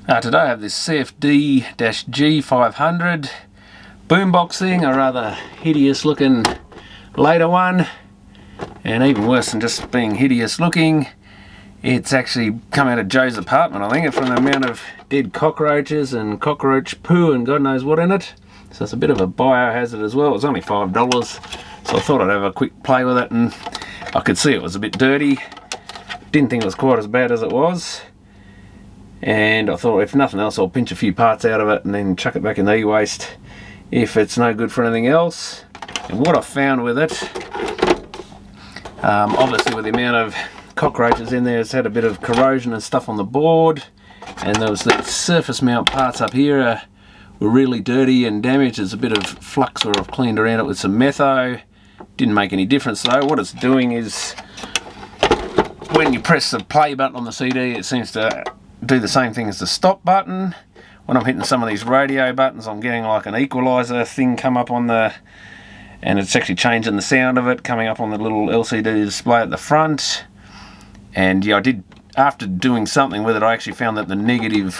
Today I have this CFD-G500 Boombox thing, a rather hideous looking later one, and even worse than just being hideous looking, it's actually come out of Joe's apartment, I think, from the amount of dead cockroaches and cockroach poo and God knows what in it. So it's a bit of a biohazard as well. It was only $5, so I thought I'd have a quick play with it, and I could see it was a bit dirty. Didn't think it was quite as bad as it was. And I thought, if nothing else, I'll pinch a few parts out of it and then chuck it back in the e-waste if it's no good for anything else. And what I found with it, obviously with the amount of cockroaches in there, it's had a bit of corrosion and stuff on the board, and there was the surface mount parts up here were really dirty and damaged. There's a bit of flux where I've cleaned around it with some metho. Didn't make any difference though. What it's doing is, when you press the play button on the CD, it seems to do the same thing as the stop button. When I'm hitting some of these radio buttons, I'm getting like an equalizer thing come up on the, and it's actually changing the sound of it, coming up on the little LCD display at the front. And yeah, I did, after doing something with it, I actually found that the negative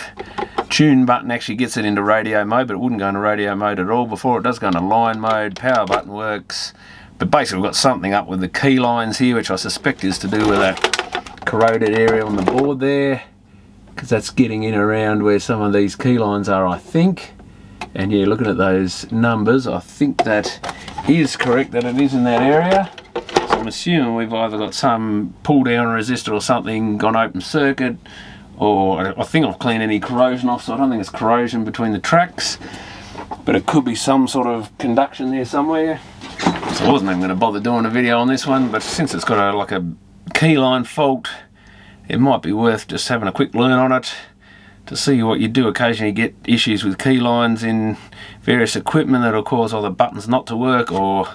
tune button actually gets it into radio mode, but it wouldn't go into radio mode at all before. It does go into line mode, power button works, but basically we've got something up with the key lines here, which I suspect is to do with that corroded area on the board there, because that's getting in around where some of these key lines are, I think. And yeah, looking at those numbers, I think that is correct, that it is in that area. So I'm assuming we've either got some pull down resistor or something gone open circuit, or I think I've cleaned any corrosion off, so I don't think it's corrosion between the tracks, but it could be some sort of conduction there somewhere. So I wasn't even going to bother doing a video on this one, but since it's got like a key line fault, it might be worth just having a quick learn on it to see what you do. Occasionally get issues with key lines in various equipment that'll cause either buttons not to work, or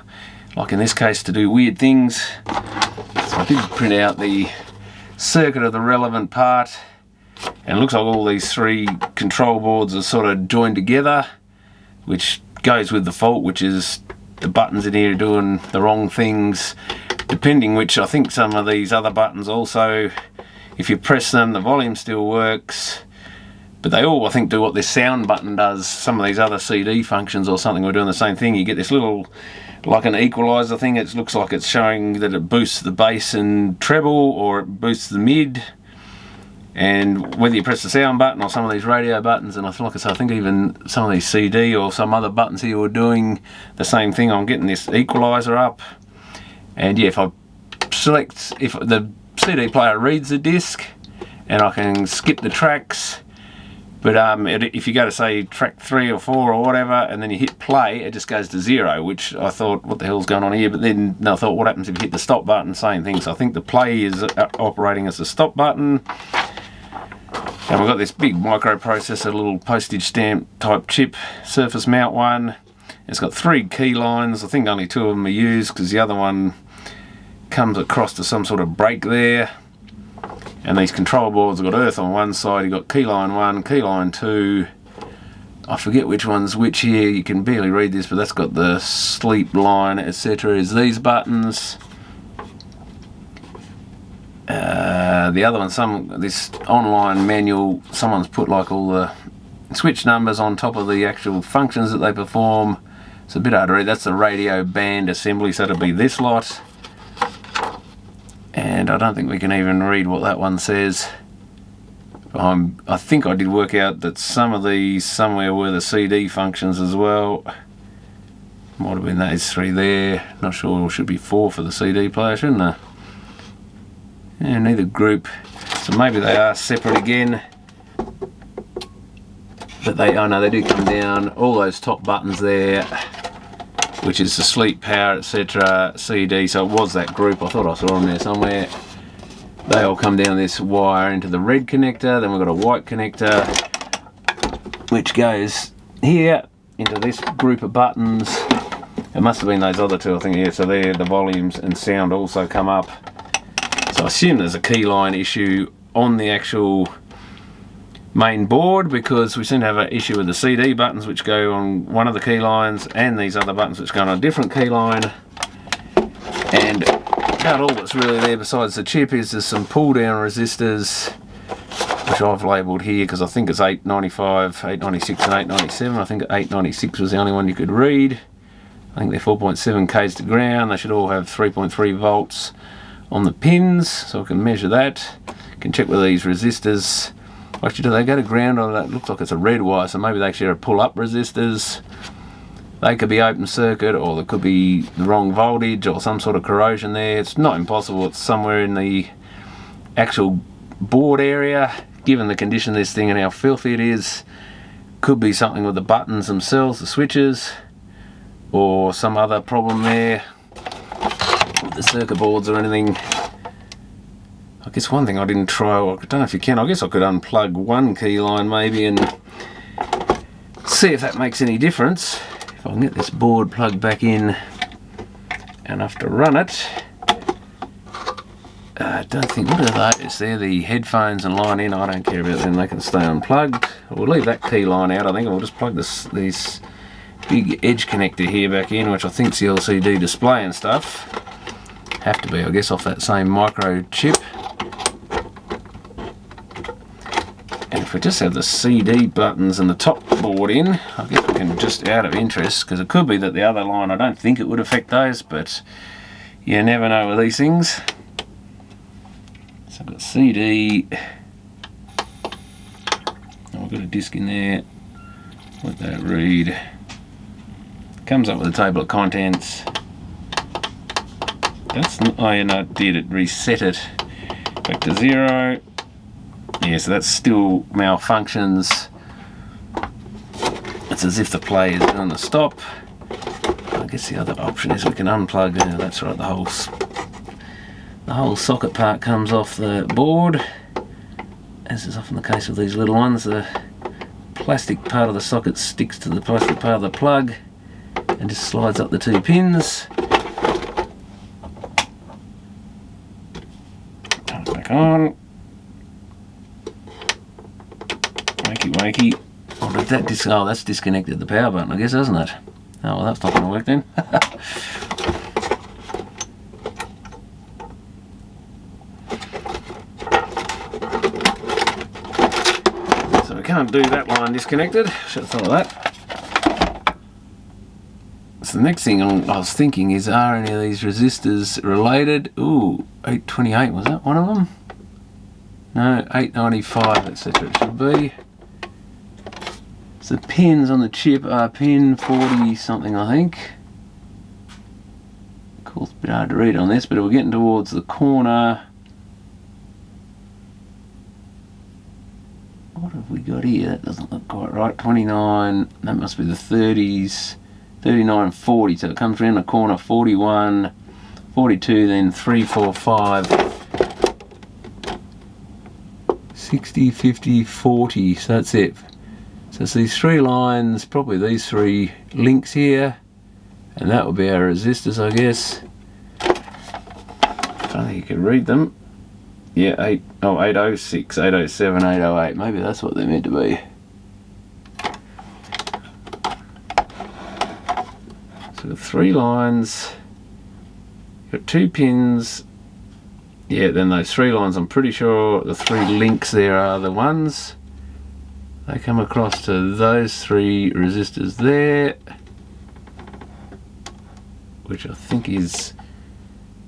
like in this case to do weird things. So I did print out the circuit of the relevant part, and it looks like all these three control boards are sort of joined together, which goes with the fault, which is the buttons in here doing the wrong things, depending which. I think some of these other buttons also, if you press them, the volume still works, but they all, I think, do what this sound button does. Some of these other CD functions or something were doing the same thing. You get this little, like an equalizer thing. It looks like it's showing that it boosts the bass and treble, or it boosts the mid. And whether you press the sound button or some of these radio buttons, and like I said, I think even some of these CD or some other buttons here were doing the same thing. I'm getting this equalizer up, and yeah, if I select, if the CD player reads the disc, and I can skip the tracks, but if you go to say track 3 or 4 or whatever, and then you hit play, it just goes to 0, which I thought, what the hell's going on here? But then I thought, what happens if you hit the stop button? Same thing. So I think the play is operating as the stop button. And we've got this big microprocessor, little postage stamp type chip, surface mount one. It's got 3 key lines. I think only 2 of them are used, because the other one comes across to some sort of break there. And these control boards have got earth on one side. You've got key line 1, key line 2. I forget which one's which here. You can barely read this, but that's got the sleep line, etc. is these buttons. The other one, this online manual, someone's put like all the switch numbers on top of the actual functions that they perform. It's a bit hard to read. That's the radio band assembly, so it'll be this lot. And I don't think we can even read what that one says. I think I did work out that some of these somewhere were the CD functions as well. Might have been those 3 there. Not sure, it should be 4 for the CD player, shouldn't there? Yeah, neither group. So maybe they are separate again. But they, oh no, they do come down. All those top buttons there, which is the sleep, power, etc., CD. So it was that group. I thought I saw them there somewhere. They all come down this wire into the red connector. Then we've got a white connector, which goes here into this group of buttons. It must have been those other 2, I think. Yeah, so there, the volumes and sound also come up. So I assume there's a key line issue on the actual main board, because we seem to have an issue with the CD buttons, which go on one of the key lines, and these other buttons which go on a different key line. And about all that's really there besides the chip is there's some pull down resistors, which which I've labelled here because I think it's 895, 896 and 897. I think 896 was the only one you could read. I think they're 4.7 k's to ground. They should all have 3.3 volts on the pins, so I can measure that. Can check with these resistors. Actually, do they go to ground or that looks like it's a red wire, so maybe they actually are pull-up resistors. They could be open circuit, or there could be the wrong voltage or some sort of corrosion there. It's not impossible it's somewhere in the actual board area, given the condition of this thing and how filthy it is. Could be something with the buttons themselves, the switches, or some other problem there with the circuit boards or anything. I guess one thing I didn't try, I don't know if you can, I guess I could unplug one key line maybe and see if that makes any difference. If I can get this board plugged back in enough to run it. I don't think, what are those? They're the headphones and line in. I don't care about them, they can stay unplugged. We'll leave that key line out, I think, and we'll just plug this big edge connector here back in, which I think's the LCD display and stuff. Have to be, I guess, off that same micro chip. And if we just have the CD buttons and the top board in, I guess we can, just out of interest, because it could be that the other line, I don't think it would affect those, but you never know with these things. So I've got CD, oh, I've got a disc in there, let that read. Comes up with a table of contents. That's, oh yeah, no, it did, it reset it back to 0. Yeah, so that still malfunctions. It's as if the play is doing the stop. I guess the other option is we can unplug. That's right, the whole socket part comes off the board, as is often the case with these little ones. The plastic part of the socket sticks to the plastic part of the plug and just slides up the two pins. Turn it back on. Wakey. Oh, did that oh, that's disconnected the power button, I guess, hasn't it? Oh, well, that's not going to work then. So we can't do that line disconnected. Should have thought of that. So the next thing I was thinking is, are any of these resistors related? Ooh, 828, was that one of them? No, 895, etc. it should be. So the pins on the chip are pin 40 something, I think. Of course, it's a bit hard to read on this, but we're getting towards the corner. What have we got here? That doesn't look quite right. 29, that must be the 30s. 39, 40, so it comes around the corner. 41, 42, then 3, 4, 5. 60, 50, 40, so that's it. So it's these three lines, probably these three links here, and that will be our resistors, I guess. I don't think you can read them. Yeah, 806, 807, 808, maybe that's what they're meant to be. So three lines, got two pins. Yeah, then those three lines, I'm pretty sure the three links there are the ones. They come across to those three resistors there, which I think is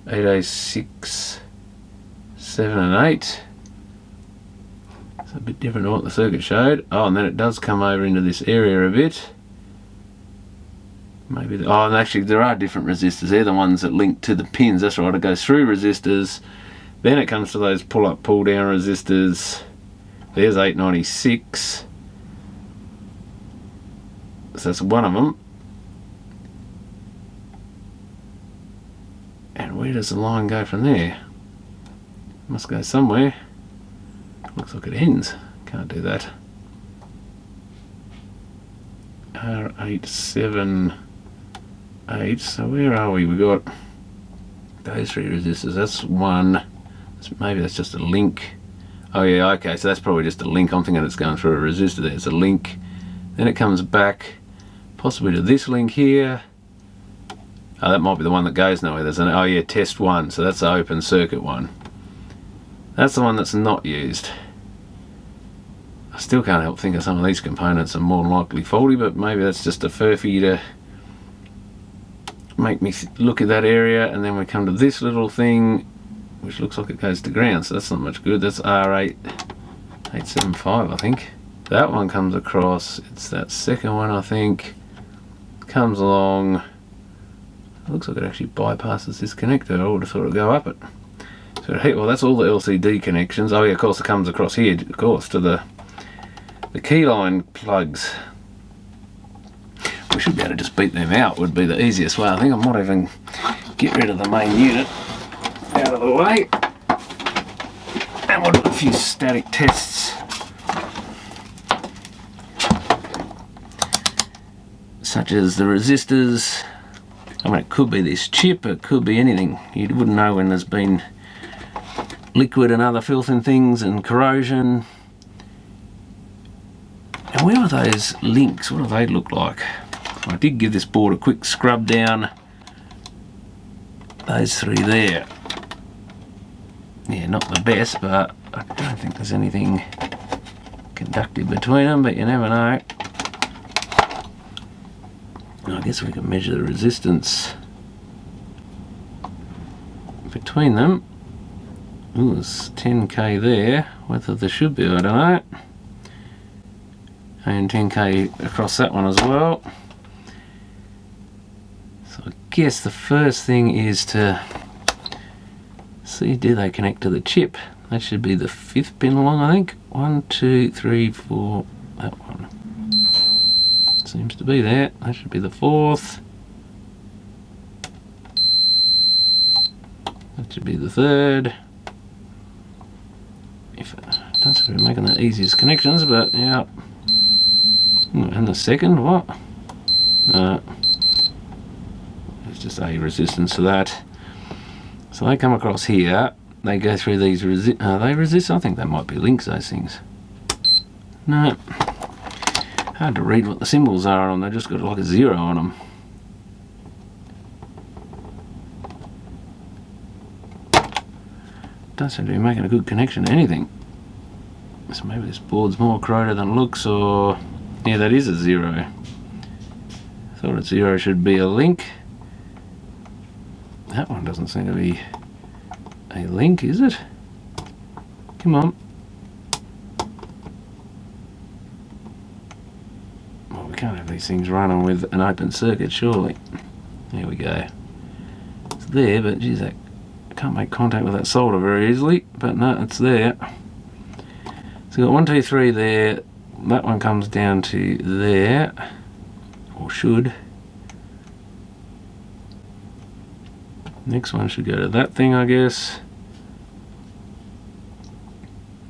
806, 7 and 8. It's a bit different to what the circuit showed. Oh, and then it does come over into this area a bit. Maybe, oh, and actually there are different resistors. They're the ones that link to the pins. That's right, it goes through resistors. Then it comes to those pull-up, pull-down resistors. There's 896. So that's one of them. And where does the line go from there? Must go somewhere. Looks like it ends. Can't do that. R878. So where are we? We got those three resistors. That's one. Maybe that's just a link. Oh yeah, okay, so that's probably just a link. I'm thinking it's going through a resistor there. It's a link. Then it comes back possibly to this link here. Oh, that might be the one that goes nowhere. There's an, oh yeah, test one. So that's the open circuit one. That's the one that's not used. I still can't help think of some of these components are more than likely faulty, but maybe that's just a furphy to make me look at that area. And then we come to this little thing, which looks like it goes to ground, so that's not much good. That's R8875, I think. That one comes across, it's that second one, I think, comes along. It looks like it actually bypasses this connector. I would have thought it'd go up it. So, hey, well, that's all the LCD connections. Oh yeah, of course it comes across here, of course, to the keyline plugs. We should be able to just beat them out, would be the easiest way. I think I might even get rid of the main unit out of the way. And we'll do a few static tests. Such as the resistors. I mean, it could be this chip, it could be anything. You wouldn't know when there's been liquid and other filth and things and corrosion. And where are those links? What do they look like? I did give this board a quick scrub down. Those three there. Yeah, not the best, but I don't think there's anything conductive between them, but you never know. I guess we can measure the resistance between them. Ooh, there's 10k there. Whether there should be, I don't know. And 10k across that one as well. So I guess the first thing is to see, do they connect to the chip? That should be the 5th pin along, I think. 1, 2, 3, 4, that one. Seems to be there. That should be the 4th. That should be the 3rd. If it don't seem to be making the easiest connections, but yeah. And the 2nd, what? There's just a resistance to that. So they come across here. They go through these they resist. I think they might be links, those things. No. Hard to read what the symbols are on them. They've just got like a 0 on them. Don't seem to be making a good connection to anything. So maybe this board's more corroded than it looks, or... Yeah, that is a 0. Thought a 0 should be a link. That one doesn't seem to be a link, is it? Come on. Well, we can't have these things running with an open circuit, surely. There we go. It's there, but geez, I can't make contact with that solder very easily. But no, it's there. So we've got 1, 2, 3 there. That one comes down to there, or should. Next one should go to that thing, I guess.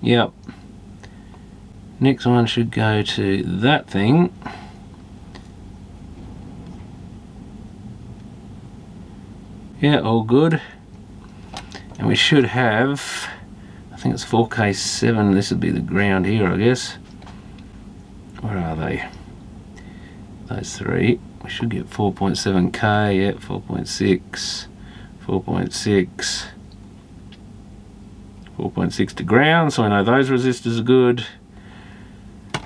Yep. Next one should go to that thing. Yeah, all good. And we should have, I think it's 4K7, this would be the ground here, I guess. Where are they? Those three. We should get 4.7k, yeah, 4.6, 4.6, 4.6 to ground, so I know those resistors are good.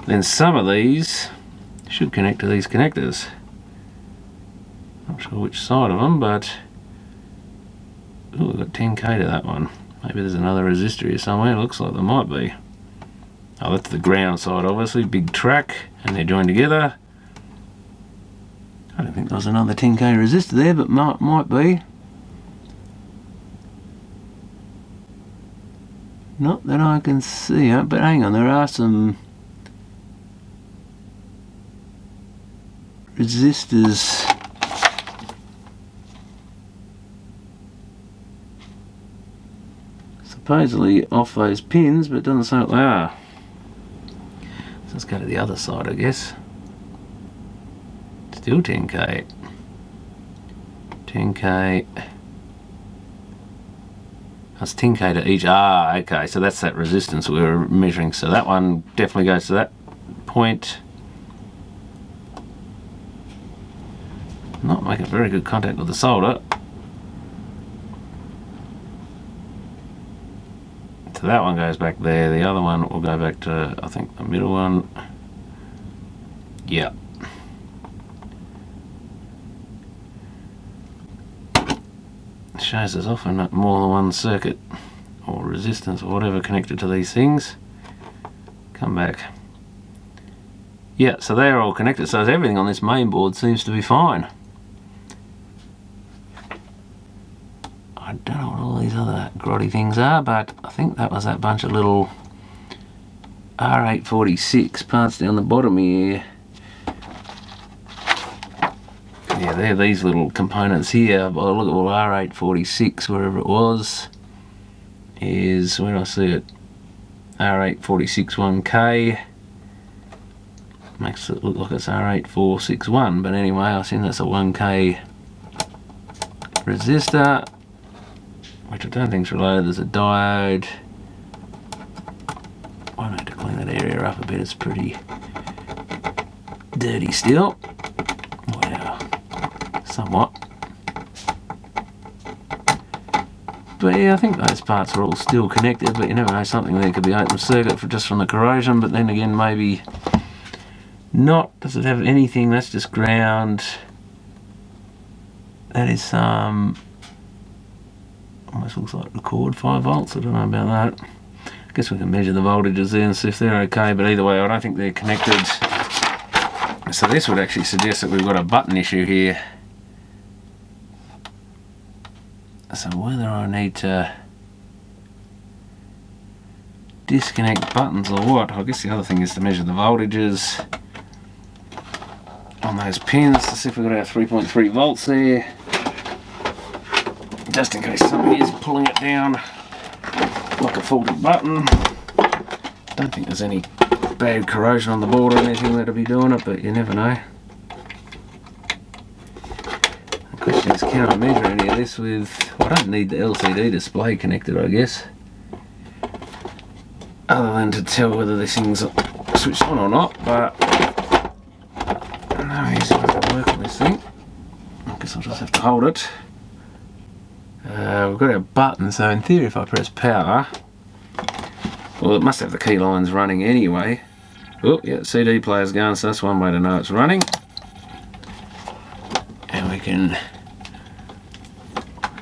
Then some of these should connect to these connectors. Not sure which side of them, but ooh, we've got 10k to that one. Maybe there's another resistor here somewhere. Looks like there might be. Oh, that's the ground side, obviously. Big track, and they're joined together. I don't think there was another 10k resistor there, but might be. Not that I can see it, but hang on, there are some resistors. Supposedly off those pins, but it doesn't say what they are. So let's go to the other side, I guess. Still 10k. 10k. That's 10k to each. Ah, okay, so that's that resistance we were measuring. So that one definitely goes to that point. Not making very good contact with the solder. So So that one goes back there, the other one will go back to, I think, the middle one. Yeah. It shows there's often more than one circuit or resistance or whatever connected to these things. Come back. Yeah, so they're all connected, so everything on this main board seems to be fine. I don't know what all these other grotty things are, but I think that was that bunch of little R846 parts down the bottom here. Yeah, they're these little components here. But look at what R846, wherever it was, is, where do I see it? R846 1K. Makes it look like it's R8461, but anyway, I think that's a 1K resistor, which I don't think's related. There's a diode. I need to clean that area up a bit, it's pretty dirty still. Wow, somewhat. But yeah, I think those parts are all still connected, but you never know, something there could be open circuit for just from the corrosion, but then again, maybe not. Does it have anything? That's just ground. That is almost looks like record 5 volts. I don't know about that. I guess we can measure the voltages there and see if they're okay, but either way I don't think they're connected. So this would actually suggest that we've got a button issue here. So whether I need to disconnect buttons or what, I guess the other thing is to measure the voltages on those pins to see if we've got our 3.3 volts there, just in case somebody is pulling it down like a faulty button. Don't think there's any bad corrosion on the board or anything that'll be doing it, but you never know. The question is, can I measure any of this with, well, I don't need the LCD display connected, I guess, other than to tell whether this thing's switched on or not, but no easy way to work on this thing. I guess I'll just have to hold it. We've got our button, so in theory if I press power, well, it must have the key lines running anyway. Oh yeah, CD player's going, so that's one way to know it's running. And we can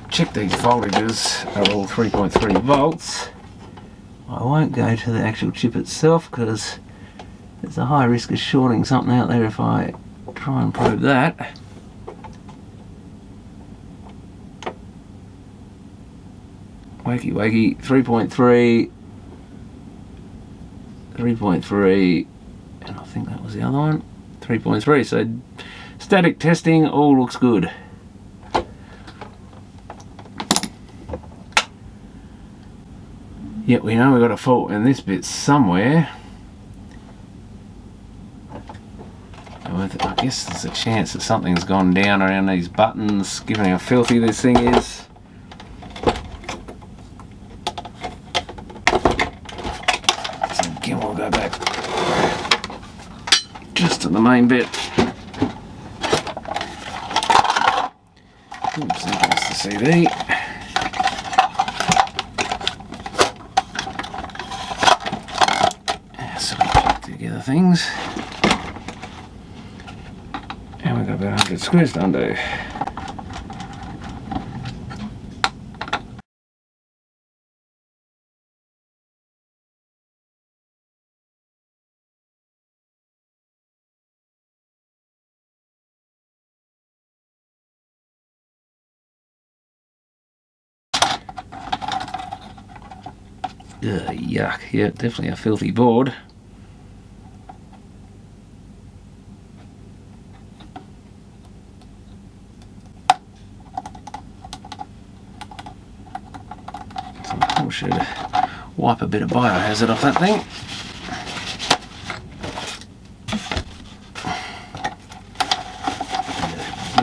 check these voltages are all 3.3 volts. I won't go to the actual chip itself because there's a high risk of shorting something out there if I try and probe that. Wakey wakey, 3.3, 3.3, and I think that was the other one, 3.3, so static testing, all looks good. Yet we know we've got a fault in this bit somewhere. I guess there's a chance that something's gone down around these buttons, given how filthy this thing is. So again, we'll go back just to the main bit. Oops, there goes the CD. So we put together things. And we've got about 100 screws to undo. Yuck, yeah, definitely a filthy board. So I should wipe a bit of biohazard off that thing.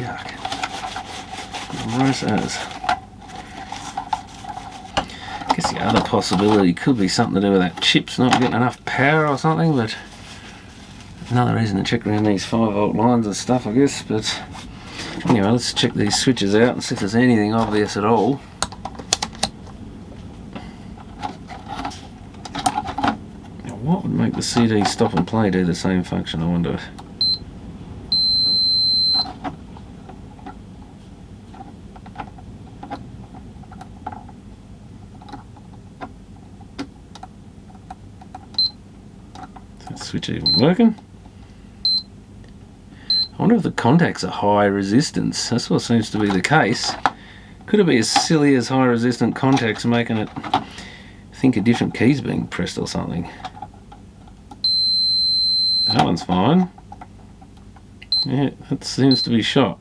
Yuck. Gross as. I guess the other possibility could be something to do with that chip's not getting enough power or something, but another reason to check around these 5 volt lines and stuff, I guess. But anyway, let's check these switches out and see if there's anything obvious at all. the CD stop and play do the same function, I wonder? Is that switch even working? I wonder if the contacts are high resistance. That's what seems to be the case. Could it be as silly as high resistant contacts making it think a different key's being pressed or something? That one's fine. Yeah, that seems to be shot.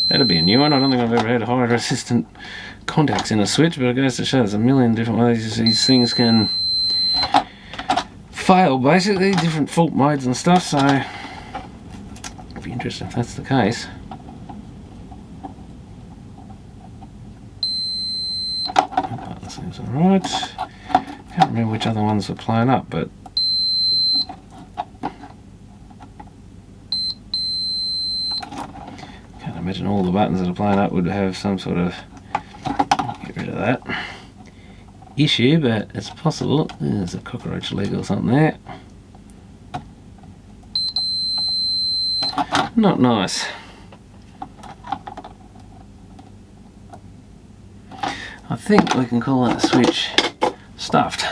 That'd be a new one. I don't think I've ever had high resistant contacts in a switch, but it goes to show there's a million different ways these things can fail, basically, different fault modes and stuff, so it'd be interesting if that's the case. That seems alright. Can't remember which other ones were playing up, but can't imagine all the buttons that are playing up would have some sort of, get rid of that, issue, but it's possible. There's a cockroach leg or something there. Not nice. I think we can call that switch stuffed.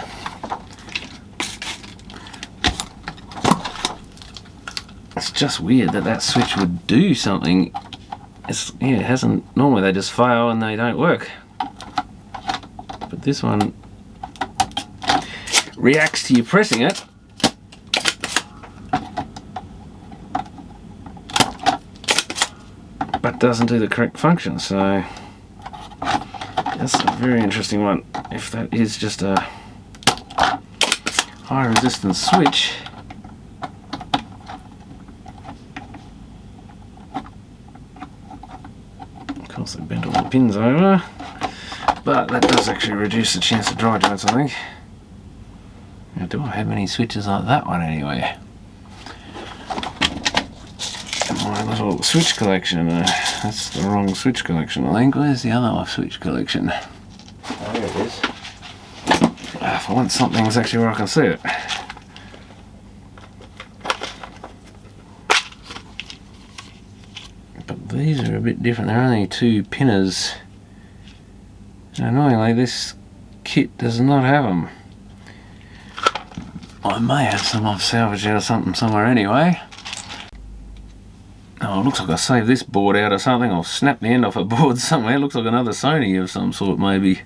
It's just weird that that switch would do something. Yeah, it hasn't. Normally they just fail and they don't work. But this one reacts to you pressing it. But doesn't do the correct function, so that's a very interesting one. If that is just a high resistance switch, of course they bent all the pins over, but that does actually reduce the chance of dry joints, I think. Now, do I have any switches like that one anywhere? My little switch collection. That's the wrong switch collection, I think. Where's the other switch collection? Oh, there it is. For once, something's actually where I can see it. But these are a bit different. They're only 2 pinners. And annoyingly, this kit does not have them. I may have some off salvage or something somewhere anyway. Oh, it looks like I saved this board out or something, or snapped the end off a board somewhere. It looks like another Sony of some sort, maybe.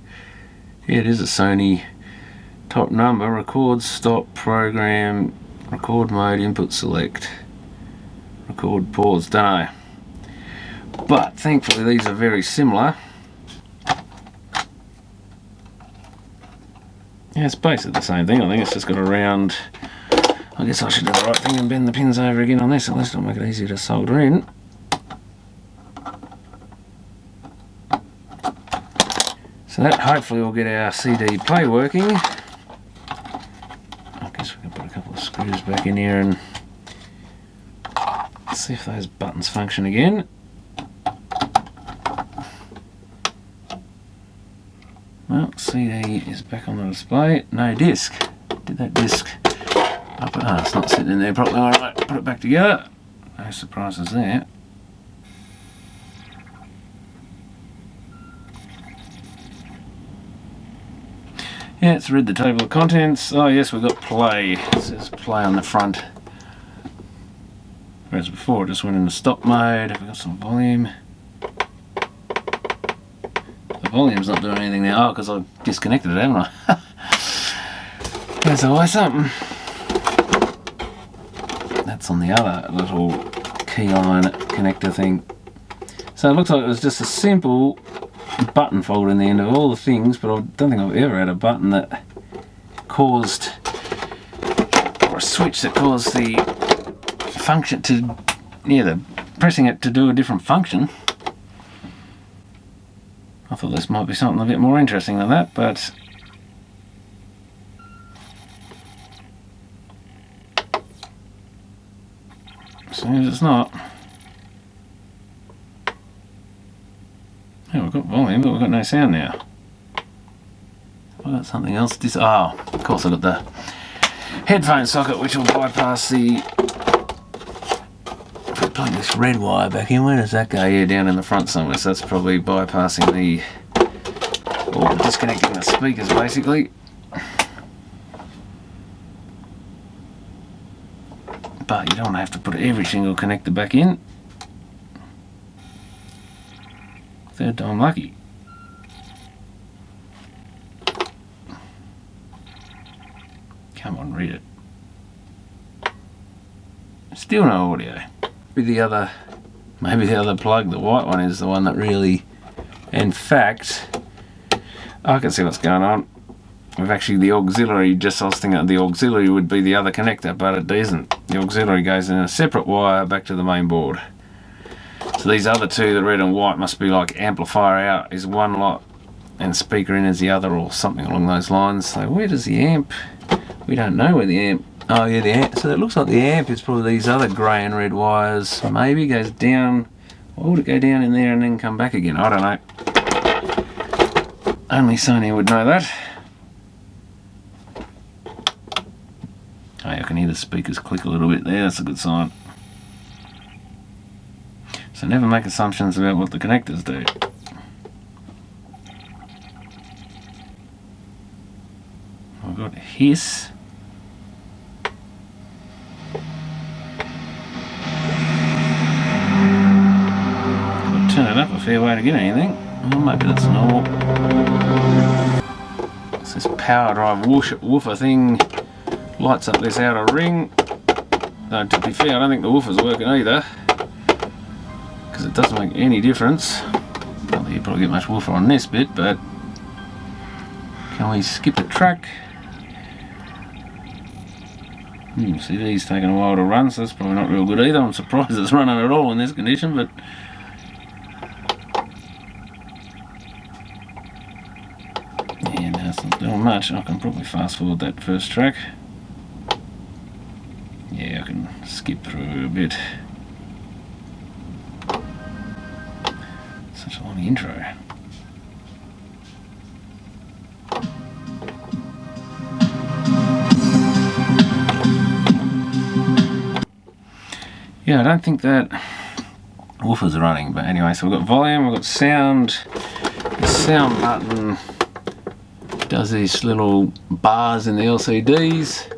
Yeah, it is a Sony. Top number, record, stop, program, record mode, input select, record, pause, don't know. But thankfully these are very similar. Yeah, it's basically the same thing. I think it's just got a round. I guess I should do the right thing and bend the pins over again on this, at least it'll make it easier to solder in. So that hopefully will get our CD play working. I guess we can put a couple of screws back in here and see if those buttons function again. Well, CD is back on the display. No disc. Did that disc up? Ah, it's not sitting in there properly. Alright, put it back together. No surprises there. Yeah, it's read the table of contents. Oh yes, we've got play. It says play on the front. Whereas before it just went into stop mode. Have we got some volume? The volume's not doing anything now. Oh, because I've disconnected it, haven't I? There's always something. That's on the other little key line connector thing. So it looks like it was just a simple button fold in the end of all the things, but I don't think I've ever had a button that caused, or a switch that caused the function to, yeah, the pressing it to do a different function. I thought this might be something a bit more interesting than that, but seems it's not. Yeah, we've got volume, but we've got no sound now. I've got something else. Oh, of course I've got the headphone socket, which will bypass the... If we plug this red wire back in, where does that go? Yeah, down in the front somewhere, so that's probably bypassing the... or disconnecting the speakers, basically. But you don't have to put every single connector back in. Third time lucky. Come on, read it. Still no audio. Maybe the other plug, the white one, is the one that really... In fact, I can see what's going on. We've actually the auxiliary, I was thinking the auxiliary would be the other connector, but it isn't. The auxiliary goes in a separate wire back to the main board. So these other two, the red and white, must be like amplifier out is one lot and speaker in is the other, or something along those lines. So where does the amp... We don't know where the amp... Oh yeah, the amp. So it looks like the amp is probably these other grey and red wires. Maybe goes down... Why would it go down in there and then come back again? I don't know. Only Sony would know that. I can hear the speakers click a little bit there, that's a good sign. So never make assumptions about what the connectors do. I've got hiss. I'll turn it up a fair way to get anything. Well, maybe that's normal. It's this power drive woofer thing. Lights up this outer ring. Though to be fair, I don't think the woofer's working either, because it doesn't make any difference. Not that you probably get much woofer on this bit, but can we skip a track? CD's taking a while to run, so that's probably not real good either. I'm surprised it's running at all in this condition, but yeah, no, it's not doing much. I can probably fast forward that first track. Yeah, I can skip through a bit. Such a long intro. Yeah, I don't think that woofers are running, but anyway, so we've got volume, we've got sound. The sound button does these little bars in the LCDs.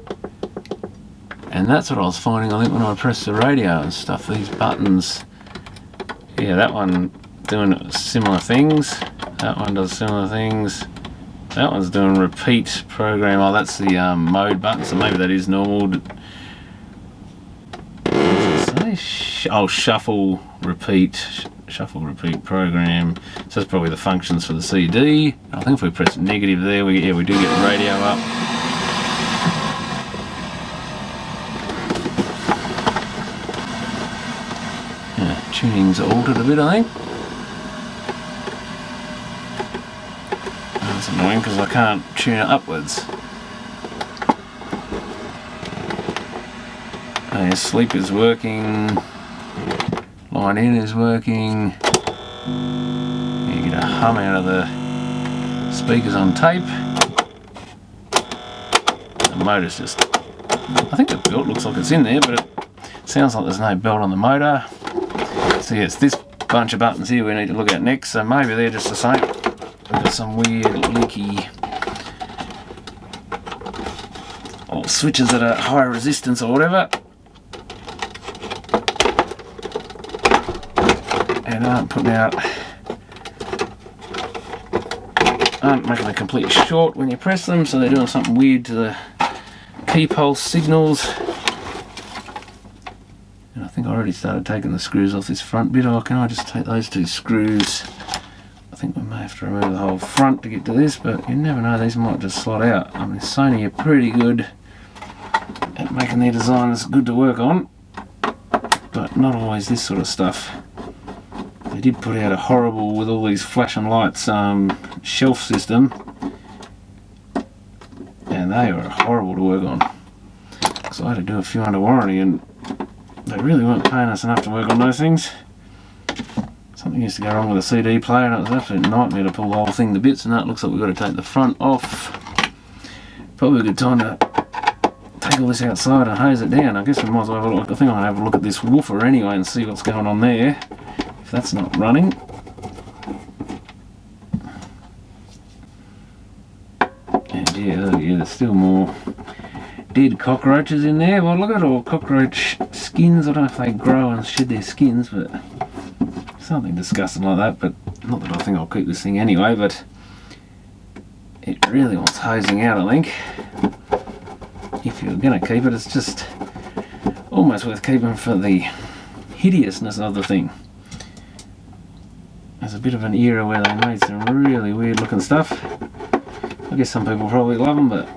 And that's what I was finding, I think, when I pressed the radio and stuff, these buttons. Yeah, that one doing similar things. That one does similar things. That one's doing repeat program. Oh, that's the mode button, so maybe that is normal. What does it say? Oh, shuffle, repeat program. So that's probably the functions for the CD. I think if we press negative there, we do get the radio up. Tuning's altered a bit, I think. That's annoying because I can't tune it upwards. Oh, yeah, sleep is working. Line in is working. You get a hum out of the speakers on tape. The motor's just... I think the belt looks like it's in there, but it sounds like there's no belt on the motor. So yeah, it's this bunch of buttons here we need to look at next, so maybe they're just the same. We've got some weird leaky or switches that are high resistance or whatever, and aren't making a complete short when you press them, so they're doing something weird to the key pulse signals. And I think I already started taking the screws off this front bit. Oh, can I just take those two screws? I think we may have to remove the whole front to get to this, but you never know, these might just slot out. I mean, Sony are pretty good at making their designs good to work on, but not always this sort of stuff. They did put out a horrible, with all these flashing lights, shelf system, and they were horrible to work on. So I had to do a few under warranty, and they really weren't paying us enough to work on those things. Something Something used to go wrong with a CD player and it was an absolute nightmare to pull the whole thing to bits, and now it looks like we've got to take the front off. Probably a good time to take all this outside and hose it down. I guess we might as well have a look. I think I'll have a look at this woofer anyway and see what's going on there, if that's not running. And yeah, there's still more dead cockroaches in there. Well, look at all cockroach skins. I don't know if they grow and shed their skins, but something disgusting like that. But not that I think I'll keep this thing anyway, but it really wants hosing out, I think. If you're going to keep it, it's just almost worth keeping for the hideousness of the thing. There's a bit of an era where they made some really weird looking stuff. I guess some people probably love them, but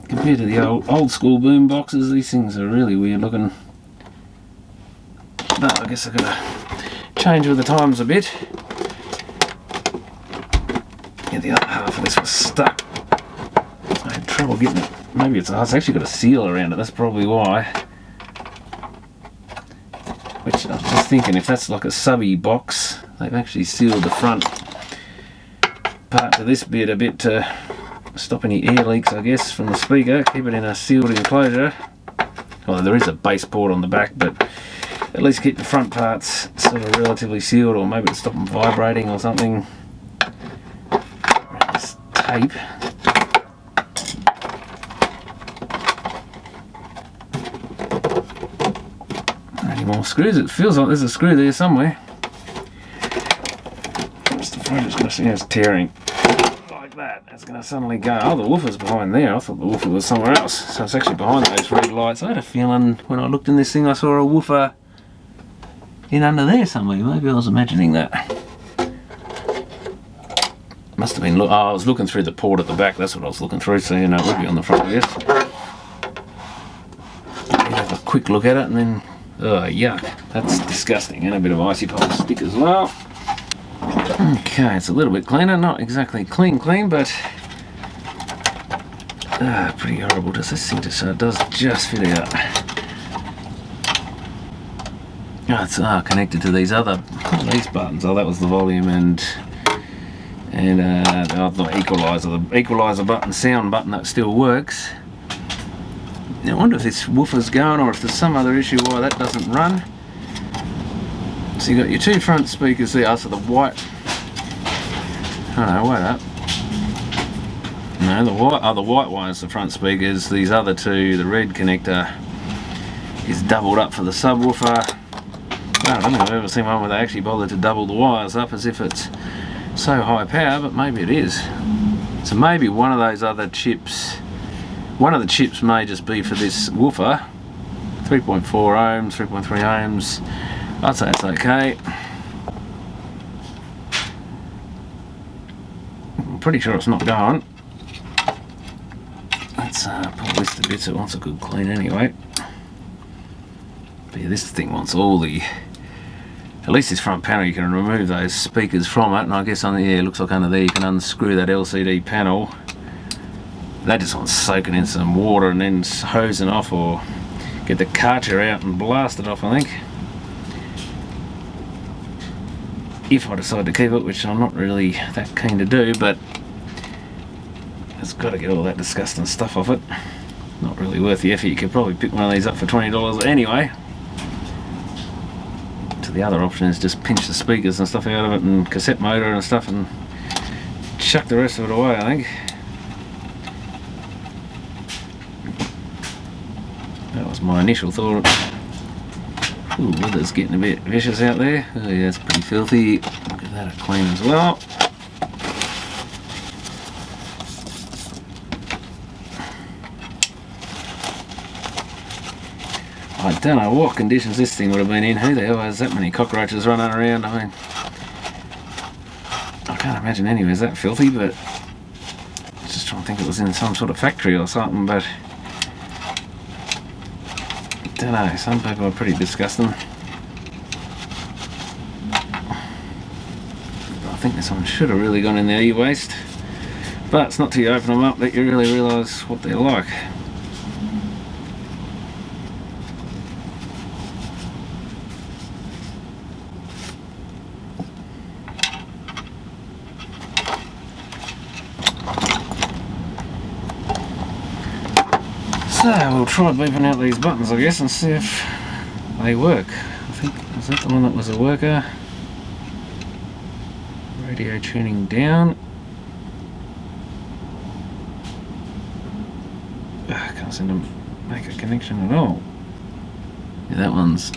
compared to the old school boom boxes, these things are really weird looking. But I guess I've got to change with the times a bit. Yeah, the other half of this was stuck. I had trouble getting it. Maybe it's actually got a seal around it, that's probably why. Which I was just thinking, if that's like a subby box, they've actually sealed the front part of this bit a bit to stop any air leaks, I guess, from the speaker. Keep it in a sealed enclosure. Well, there is a base port on the back, but at least keep the front parts sort of relatively sealed, or maybe to stop them vibrating or something. This tape. Any more screws? It feels like there's a screw there somewhere. Just the front is going to see it's tearing like that. It's going to suddenly go. Oh, the woofer's behind there. I thought the woofer was somewhere else. So it's actually behind those red lights. I had a feeling when I looked in this thing I saw a woofer in under there somewhere. Maybe I was imagining that. Must have been. Oh, I was looking through the port at the back. That's what I was looking through. So you know, it would be on the front of this. Have a quick look at it and then. Oh, yuck. That's disgusting. And a bit of icy pole stick as well. Okay, it's a little bit cleaner. Not exactly clean, but pretty horrible. Does this thing just, it does just fit out. Oh, it's connected to these these buttons. Oh, that was the volume and the equalizer. The equalizer button, sound button, that still works. Now, I wonder if this woofer's going or if there's some other issue why that doesn't run. So you got your two front speakers there, so the white. Oh no, wait up. No, the white one is the front speakers. These other two, the red connector is doubled up for the subwoofer. I don't think I've ever seen one where they actually bother to double the wires up as if it's so high power, but maybe it is. So maybe one of those other chips. One of the chips may just be for this woofer. 3.4 ohms, 3.3 ohms. I'd say it's okay. I'm pretty sure it's not going. Let's pull this to bits. It wants a good clean anyway. But yeah, this thing wants all the. At least this front panel, you can remove those speakers from it, and I guess on the it looks like under there you can unscrew that LCD panel. That just wants soaking in some water and then hosing off, or get the cartridge out and blast it off, I think. If I decide to keep it, which I'm not really that keen to do, but it's got to get all that disgusting stuff off it. Not really worth the effort. You could probably pick one of these up for $20 anyway. So the other option is just pinch the speakers and stuff out of it and cassette motor and stuff and chuck the rest of it away, I think. That was my initial thought. Ooh, weather's getting a bit vicious out there. Oh yeah, it's pretty filthy. Give that a clean as well. I don't know what conditions this thing would have been in. Who the hell has that many cockroaches running around? I mean, I can't imagine anywhere's that filthy, but I was just trying to think it was in some sort of factory or something, but I don't know, some people are pretty disgusting. I think this one should have really gone in the e-waste, but it's not till you open them up that you really realise what they're like. So we'll try beeping out these buttons, I guess, and see if they work. I think, is that the one that was a worker? Radio tuning down. I can't seem to make a connection at all. Yeah, that one's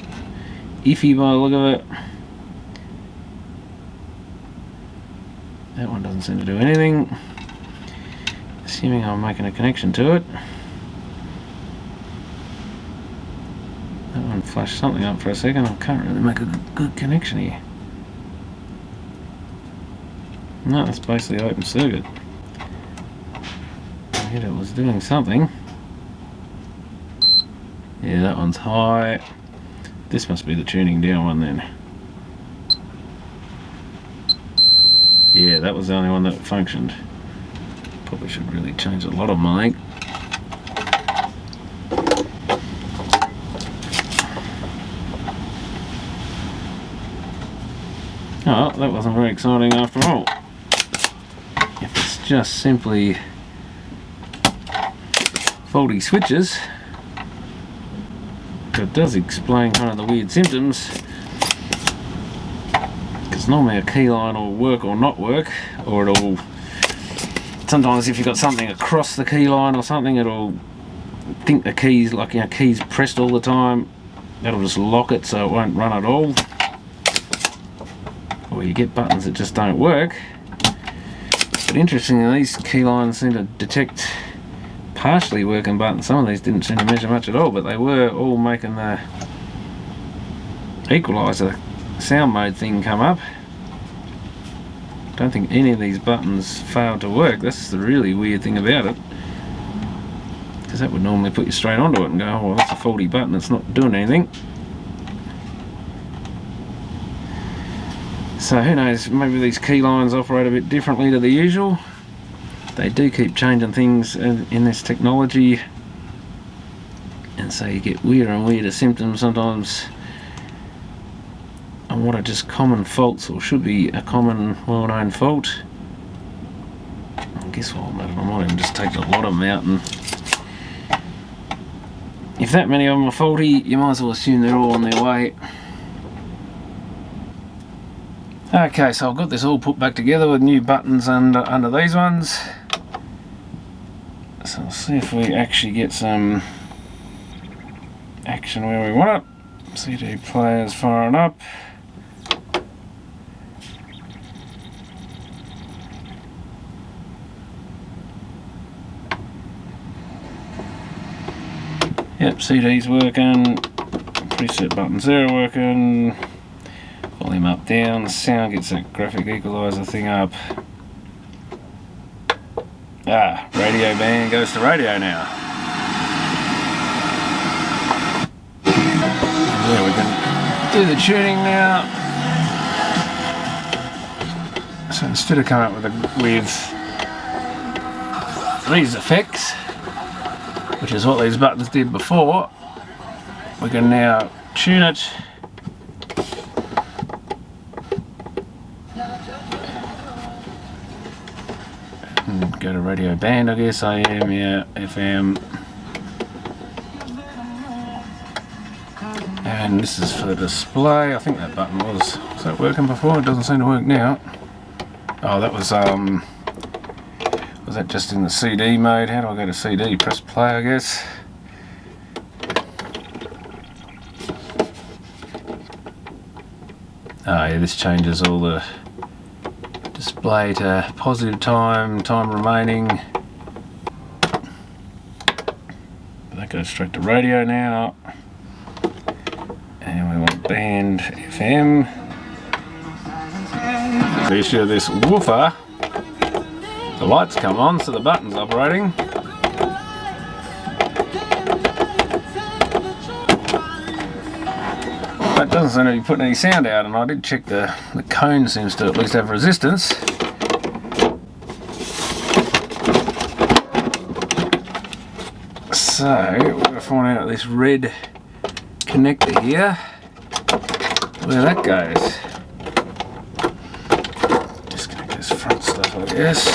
iffy by the look of it. That one doesn't seem to do anything. Assuming I'm making a connection to it. That one flashed something up for a second. I can't really make a good connection here. No, it's basically open circuit. Yet it was doing something. Yeah, that one's high. This must be the tuning down one then. Yeah, that was the only one that functioned. Probably should really change a lot of them, I think. Oh, that wasn't very exciting after all. If it's just simply faulty switches, it does explain kind of the weird symptoms, because normally a key line will work or not work, or it'll, sometimes if you've got something across the key line or something, it'll think the keys, like, you know, keys pressed all the time, that'll just lock it so it won't run at all. Or you get buttons that just don't work. But interestingly, these key lines seem to detect partially working buttons. Some of these didn't seem to measure much at all, but they were all making the equalizer sound mode thing come up. Don't think any of these buttons failed to work. That's the really weird thing about it, because that would normally put you straight onto it and go, oh, well, that's a faulty button, it's not doing anything. So who knows, maybe these key lines operate a bit differently to the usual. They do keep changing things in this technology, and so you get weirder and weirder symptoms sometimes on what are just common faults, or should be a common, well-known fault. I guess what I might even just take a lot of them out, and if that many of them are faulty, you might as well assume they're all on their way. Okay, so I've got this all put back together with new buttons under these ones. So we'll see if we actually get some action where we want it. CD player's firing up. Yep, CD's working. Preset buttons there are working. Volume up, down. Sound gets that graphic equalizer thing up. Ah, radio band goes to radio now. Yeah, we can do the tuning now. So instead of coming up with these effects, which is what these buttons did before, we can now tune it. And go to radio band, I guess, AM, yeah, FM. And this is for the display. I think that button was that working before? It doesn't seem to work now. Oh, that was that just in the CD mode? How do I go to CD? Press play, I guess. Oh yeah, this changes all the display to positive time, time remaining. That goes straight to radio now. And we want band FM. The issue of this woofer, the lights come on, so the button's operating. But it doesn't seem to be putting any sound out, and I did check the cone seems to at least have resistance. So we're going to find out this red connector here, where that goes. Disconnect this front stuff, I guess.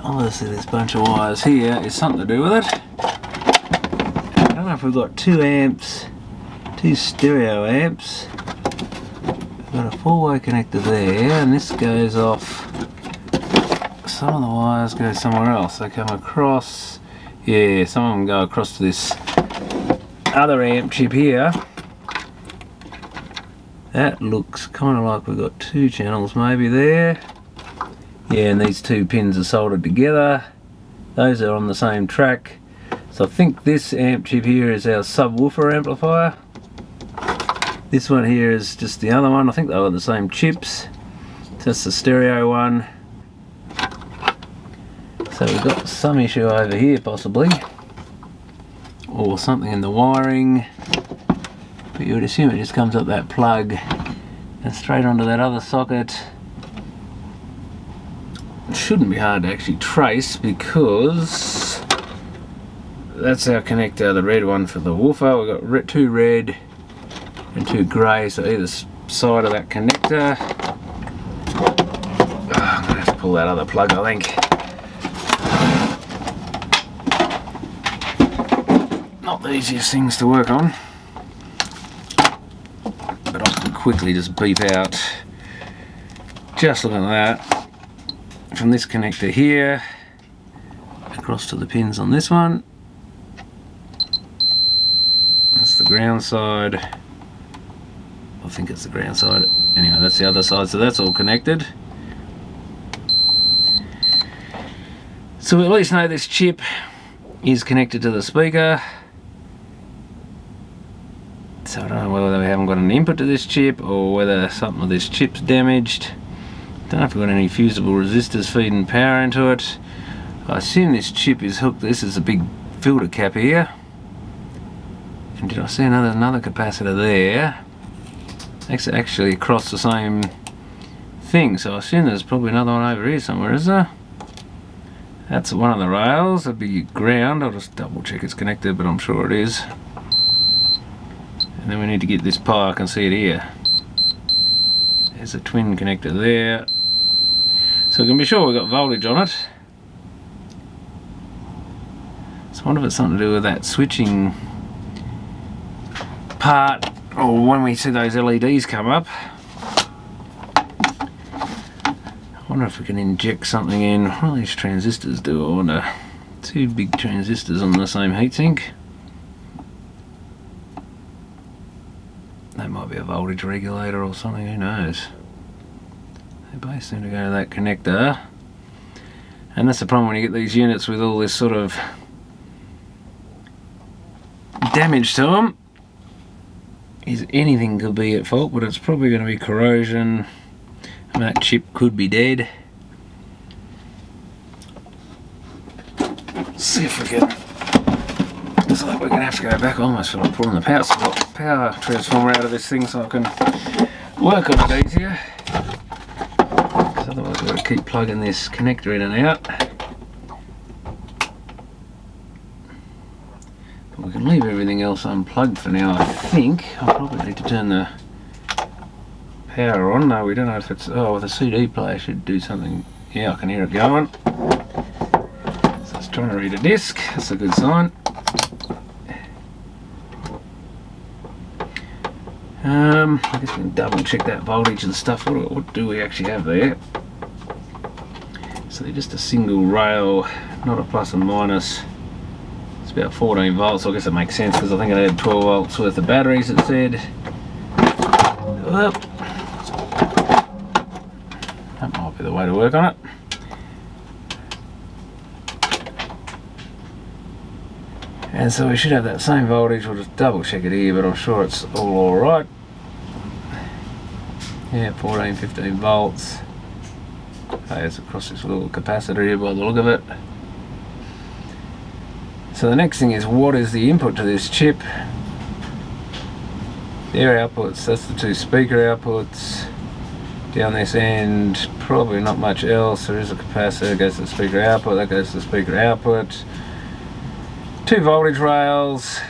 obviously this bunch of wires here is something to do with it. I don't know if we've got 2 amps, 2 stereo amps. We've got a 4-way connector there, and this goes off. Some of the wires go somewhere else. They come across, yeah, some of them go across to this other amp chip here. That looks kind of like we've got 2 channels maybe there. Yeah, and these 2 pins are soldered together. Those are on the same track. So I think this amp chip here is our subwoofer amplifier. This one here is just the other one. I think they were the same chips. That's the stereo one. So we've got some issue over here possibly, or something in the wiring, but you would assume it just comes up that plug and straight onto that other socket. It shouldn't be hard to actually trace because that's our connector, the red one for the woofer. We've got 2 red and 2 grey, so either side of that connector. Oh, I'm going to have to pull that other plug, I think. Not the easiest things to work on, but I can quickly just beep out, just looking at that, from this connector here across to the pins on this one. That's the ground side. I think it's the ground side. Anyway, that's the other side, so that's all connected. So we at least know this chip is connected to the speaker. So I don't know whether we haven't got an input to this chip or whether something of this chip's damaged. Don't know if we've got any fusible resistors feeding power into it. I assume this chip is hooked. This is a big filter cap here. And did I see another capacitor there? It's actually across the same thing, so I assume there's probably another one over here somewhere, is there? That's one of the rails. That'd be ground. I'll just double check it's connected, but I'm sure it is. And then we need to get this pi. I can see it here. There's a twin connector there. So we can be sure we've got voltage on it. So I wonder if it's something to do with that switching part, or when we see those LEDs come up. I wonder if we can inject something in. What do these transistors do? I wonder. 2 big transistors on the same heatsink. That might be a voltage regulator or something, who knows. They both seem to go to that connector. And that's the problem when you get these units with all this sort of damage to them, is anything could be at fault, but it's probably going to be corrosion. And that chip could be dead. Let's see if we can. Looks like we're going to have to go back. I almost feel like pulling the power transformer out of this thing so I can work on it easier. Because otherwise we've got to keep plugging this connector in and out. But we can leave everything else unplugged for now, I think. I'll probably need to turn the power on. No, we don't know if it's... Oh, the CD player should do something. Yeah, I can hear it going. So it's trying to read a disc. That's a good sign. I guess we can double check that voltage and stuff. What do we actually have there? So they're just a single rail, not a plus and minus. It's about 14 volts. So I guess it makes sense because I think it had 12 volts worth of batteries, it said. Well, that might be the way to work on it. And so we should have that same voltage. We'll just double check it here, but I'm sure it's all alright. Yeah, 14, 15 volts. Okay, it's across this little capacitor here by the look of it. So the next thing is, what is the input to this chip? Their outputs, that's the 2 speaker outputs. Down this end, probably not much else. There is a capacitor that goes to the speaker output, that goes to the speaker output. 2 voltage rails.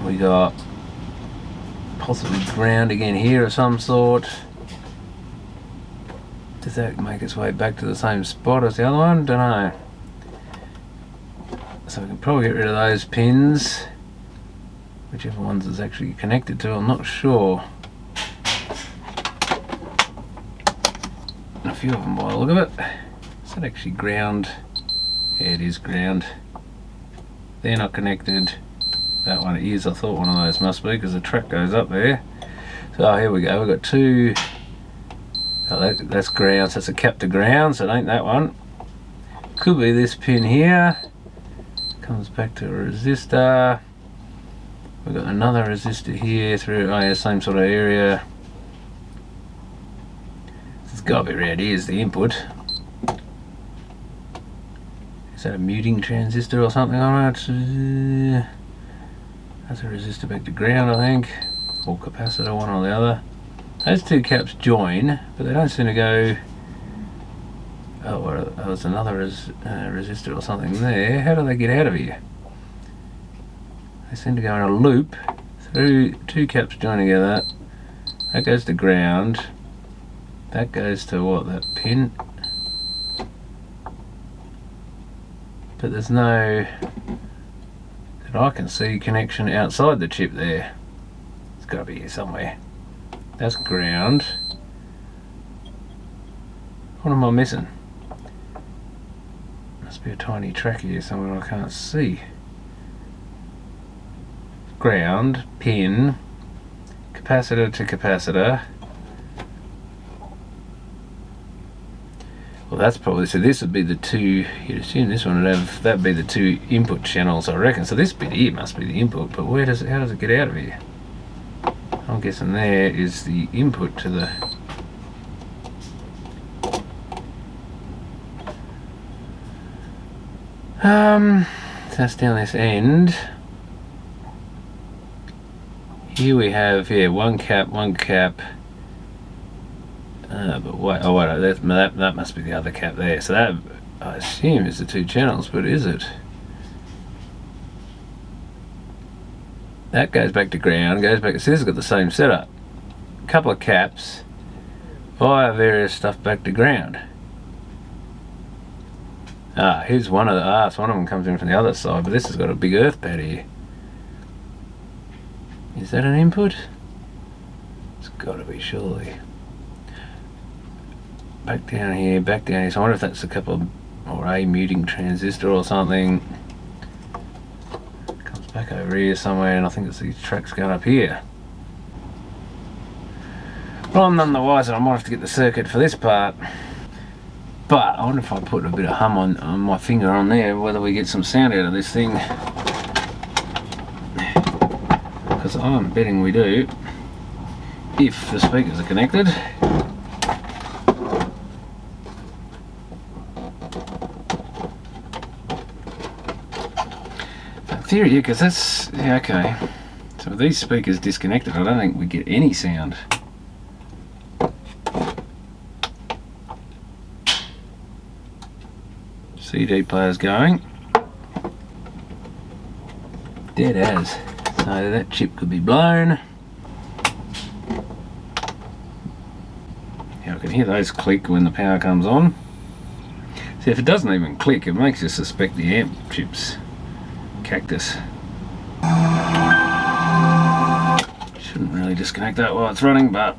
We got possibly ground again here of some sort. Does that make its way back to the same spot as the other one? Don't know. So we can probably get rid of those pins, whichever ones it's actually connected to, I'm not sure. A few of them by the look of it. Is that actually ground? Yeah, it is ground. They're not connected. That one is. I thought one of those must be because the track goes up there. So here we go. We've got two. Oh, that's ground. So that's a cap to ground. So it ain't that one. Could be this pin here. Comes back to a resistor. We've got another resistor here through. Oh yeah, same sort of area. It's got to be around here is the input. Is that a muting transistor or something on it? That's a resistor back to ground, I think, or capacitor, one or the other. Those two caps join, but they don't seem to go. Oh, well, there's another resistor or something there. How do they get out of here? They seem to go in a loop through two caps join together. That goes to ground. That goes to what? That pin. But there's no, that I can see, connection outside the chip there. It's got to be here somewhere. That's ground. What am I missing? Must be a tiny track here somewhere I can't see. Ground, pin, capacitor to capacitor. Well, that's probably, so this would be the two, you'd assume this one would have, that'd be the two input channels, I reckon. So this bit here must be the input, but where does it, how does it get out of here? I'm guessing there is the input to the, that's down this end. Here we have, yeah, one cap, but wait, oh wait, that must be the other cap there. So that, I assume, is the two channels, but is it? That goes back to ground, goes back, so this has got the same setup. A couple of caps, via various stuff back to ground. Ah, here's one of the, so one of them comes in from the other side, but this has got a big earth pad here. Is that an input? It's got to be, surely. Back down here, so I wonder if that's a couple of, or a muting transistor or something. Comes back over here somewhere, and I think it's these tracks going up here. Well, I'm none the wiser. I might have to get the circuit for this part. But I wonder if I put a bit of hum on my finger on there, whether we get some sound out of this thing. Because I'm betting we do, if the speakers are connected. In theory, yeah, because that's, yeah, okay. So with these speakers disconnected, I don't think we get any sound. CD player's going. Dead as. So that chip could be blown. Yeah, I can hear those click when the power comes on. See, if it doesn't even click, it makes you suspect the amp chip's cactus. Shouldn't really disconnect that while it's running, but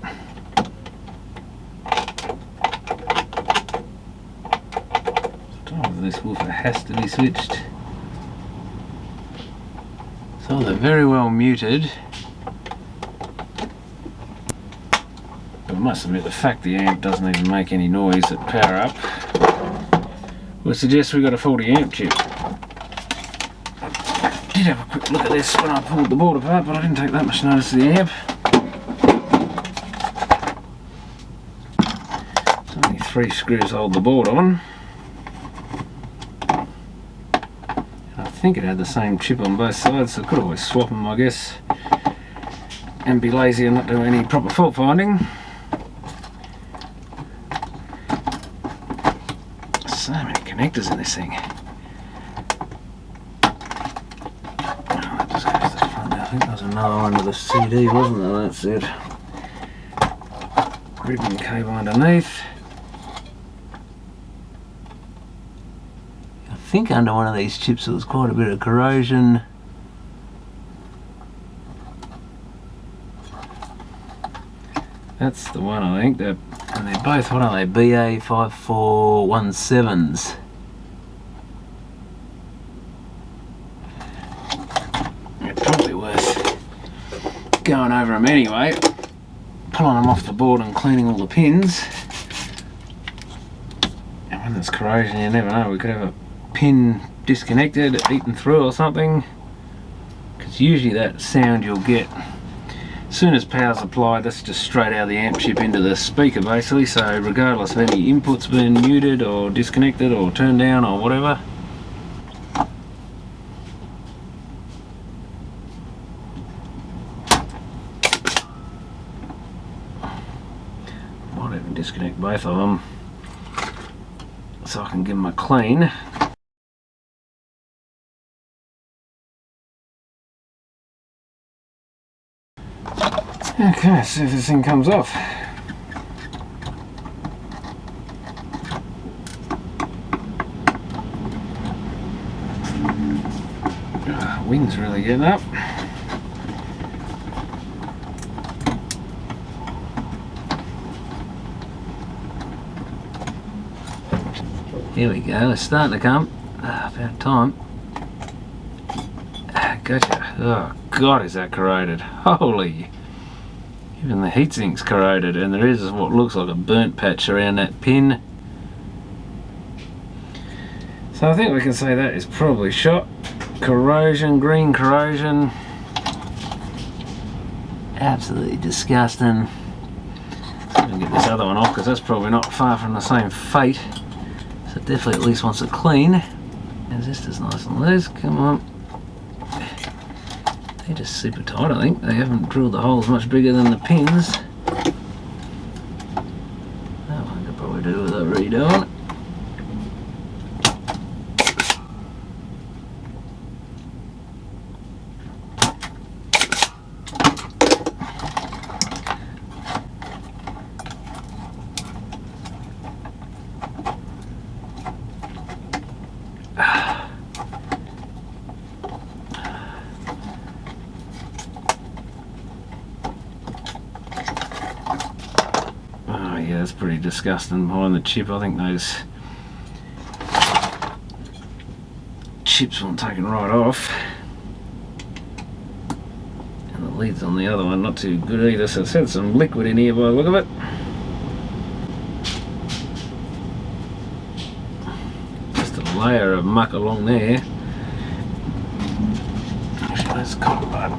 this woofer has to be switched. So they're very well muted. But I must admit, the fact the amp doesn't even make any noise at power up would suggest we got a faulty amp chip. I did have a quick look at this when I pulled the board apart, but I didn't take that much notice of the amp. So only 3 screws hold the board on. I think it had the same chip on both sides, so I could always swap them, I guess, and be lazy and not do any proper fault finding. So many connectors in this thing. Oh, that just goes to the front now. I think there was another one with a CD, wasn't there? That's it. Ribbon cable underneath. think under one of these chips there was quite a bit of corrosion. That's the one, I think. And they're both, what are they, BA5417s. It's probably worth going over them anyway, pulling them off the board and cleaning all the pins. And when there's corrosion, you never know, we could have a pin disconnected, eaten through or something, because usually that sound you'll get as soon as power's applied, that's just straight out of the amp chip into the speaker basically, so regardless of any inputs being muted or disconnected or turned down or whatever. Might even disconnect both of them so I can give them a clean. Okay, see if this thing comes off. Wind's really getting up. Here we go, it's starting to come. About time. Gotcha. Oh god, is that corroded. Holy. Even the heatsink's corroded, and there is what looks like a burnt patch around that pin. So I think we can say that is probably shot. Corrosion, green corrosion. Absolutely disgusting. I'm going to get this other one off because that's probably not far from the same fate. So definitely at least wants it clean. And this is nice and loose, come on. They're just super tight, I think. They haven't drilled the holes much bigger than the pins. That one could probably do with a redoing. Yeah, that's pretty disgusting behind the chip. I think those chips weren't taken right off. And the lid's on the other one, not too good either, so it's had some liquid in here by the look of it. Just a layer of muck along there. Actually, that's cotton bud.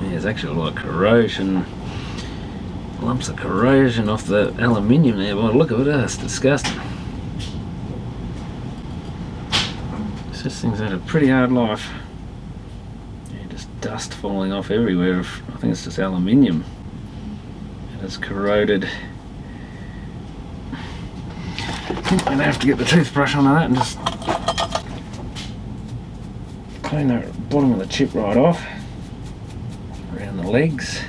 There's actually a lot of corrosion, lumps of corrosion off the aluminium there by the look of it. That's disgusting. This thing's had a pretty hard life. Yeah, just dust falling off everywhere. I think it's just aluminium. And it's corroded. I think I'm going to have to get the toothbrush onto that and just clean the bottom of the chip right off. Around the legs.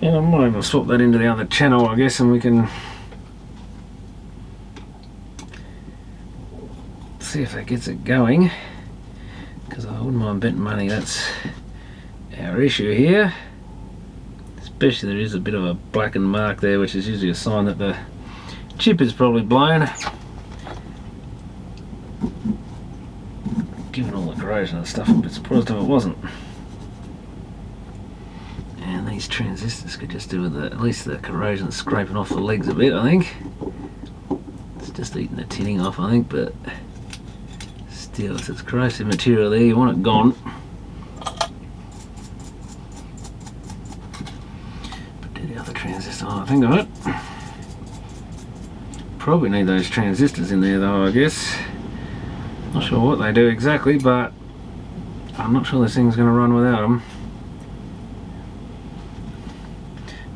And I might even swap that into the other channel, I guess, and we can see if that gets it going, because I wouldn't mind betting money that's our issue here. Especially there is a bit of a blackened mark there, which is usually a sign that the chip is probably blown. Given all the corrosion and stuff, I'm a bit surprised if it wasn't. And these transistors could just do with at least the corrosion scraping off the legs a bit, I think. It's just eating the tinning off, I think, but still, if it's corrosive material there, you want it gone. But do the other transistor, I think of it. Probably need those transistors in there though, I guess. Not sure what they do exactly, but I'm not sure this thing's going to run without them.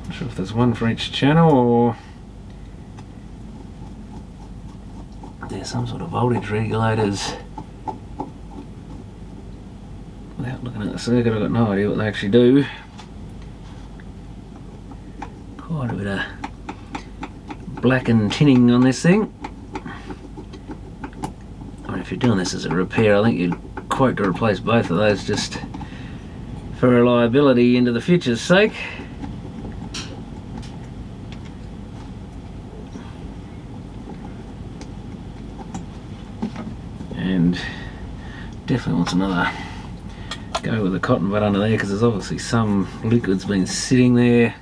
Not sure if there's one for each channel or there's some sort of voltage regulators. Without looking at the circuit, I've got no idea what they actually do. bit of blackened tinning on this thing. I mean, if you're doing this as a repair, I think you'd quote to replace both of those just for reliability into the future's sake. And definitely wants another go with the cotton bud under there, because there's obviously some liquid's been sitting there.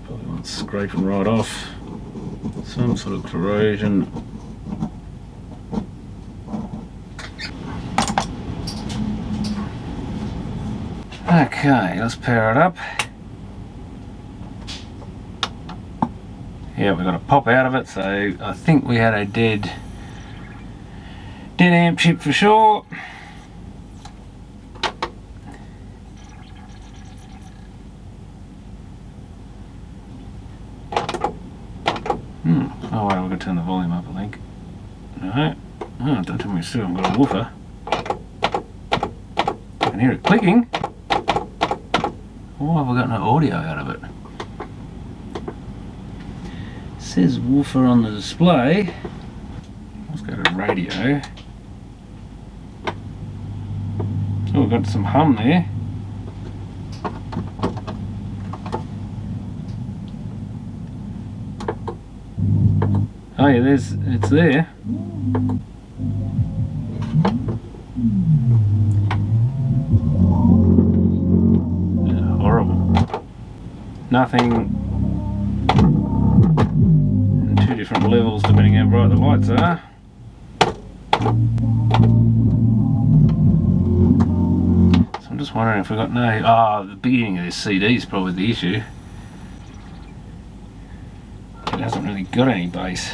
Probably wants scraping right off. Some sort of corrosion. Okay, let's power it up. Yeah, we got a pop out of it, so I think we had a dead amp chip for sure. Oh wait, we're going to turn the volume up, I think. No. Oh, don't tell me still I've got a woofer. I can hear it clicking. Why have we got no audio out of it? It says woofer on the display. Let's go to radio. Oh, we've got some hum there. Oh yeah, it's there. Horrible. Nothing. And two different levels depending how bright the lights are. So I'm just wondering if we've got no... the beginning of this CD is probably the issue. It hasn't really got any bass.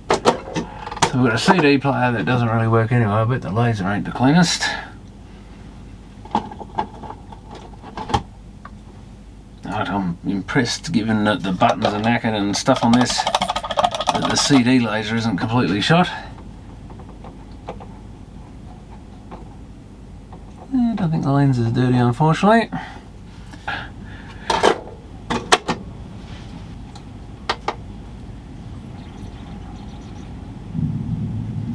So we've got a CD player that doesn't really work anyway. I bet the laser ain't the cleanest. I'm impressed, given that the buttons are knackered and stuff on this, that the CD laser isn't completely shot. I don't think the lens is dirty, unfortunately.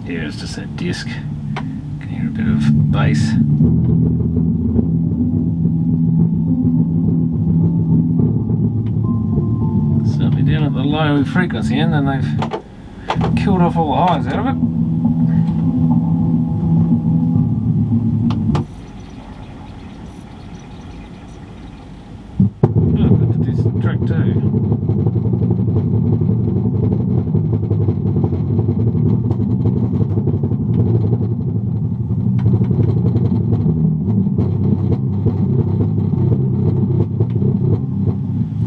Yeah, it's just that disc. Can hear a bit of bass. Certainly down at the low frequency end, and they've killed off all the highs out of it. Oh, good to this track too.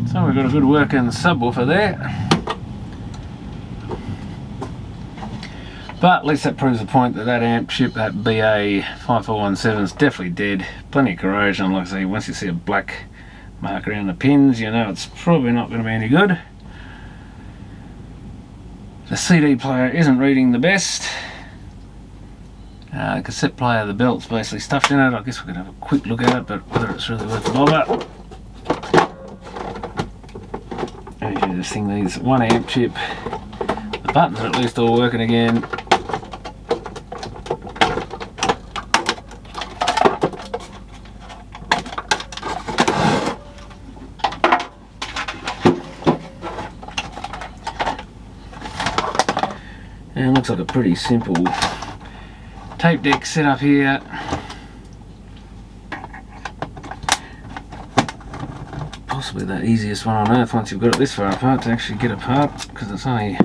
So we've got a good working subwoofer there. But at least that proves the point that amp chip, that BA5417, is definitely dead. Plenty of corrosion. Like I say, once you see a black mark around the pins, you know it's probably not going to be any good. The CD player isn't reading the best. Cassette player, the belt's basically stuffed in it. I guess we could have a quick look at it, but whether it's really worth the bother. This thing needs one amp chip. The buttons are at least all working again. And it looks like a pretty simple tape deck setup here. Possibly the easiest one on earth once you've got it this far apart to actually get apart, because it's only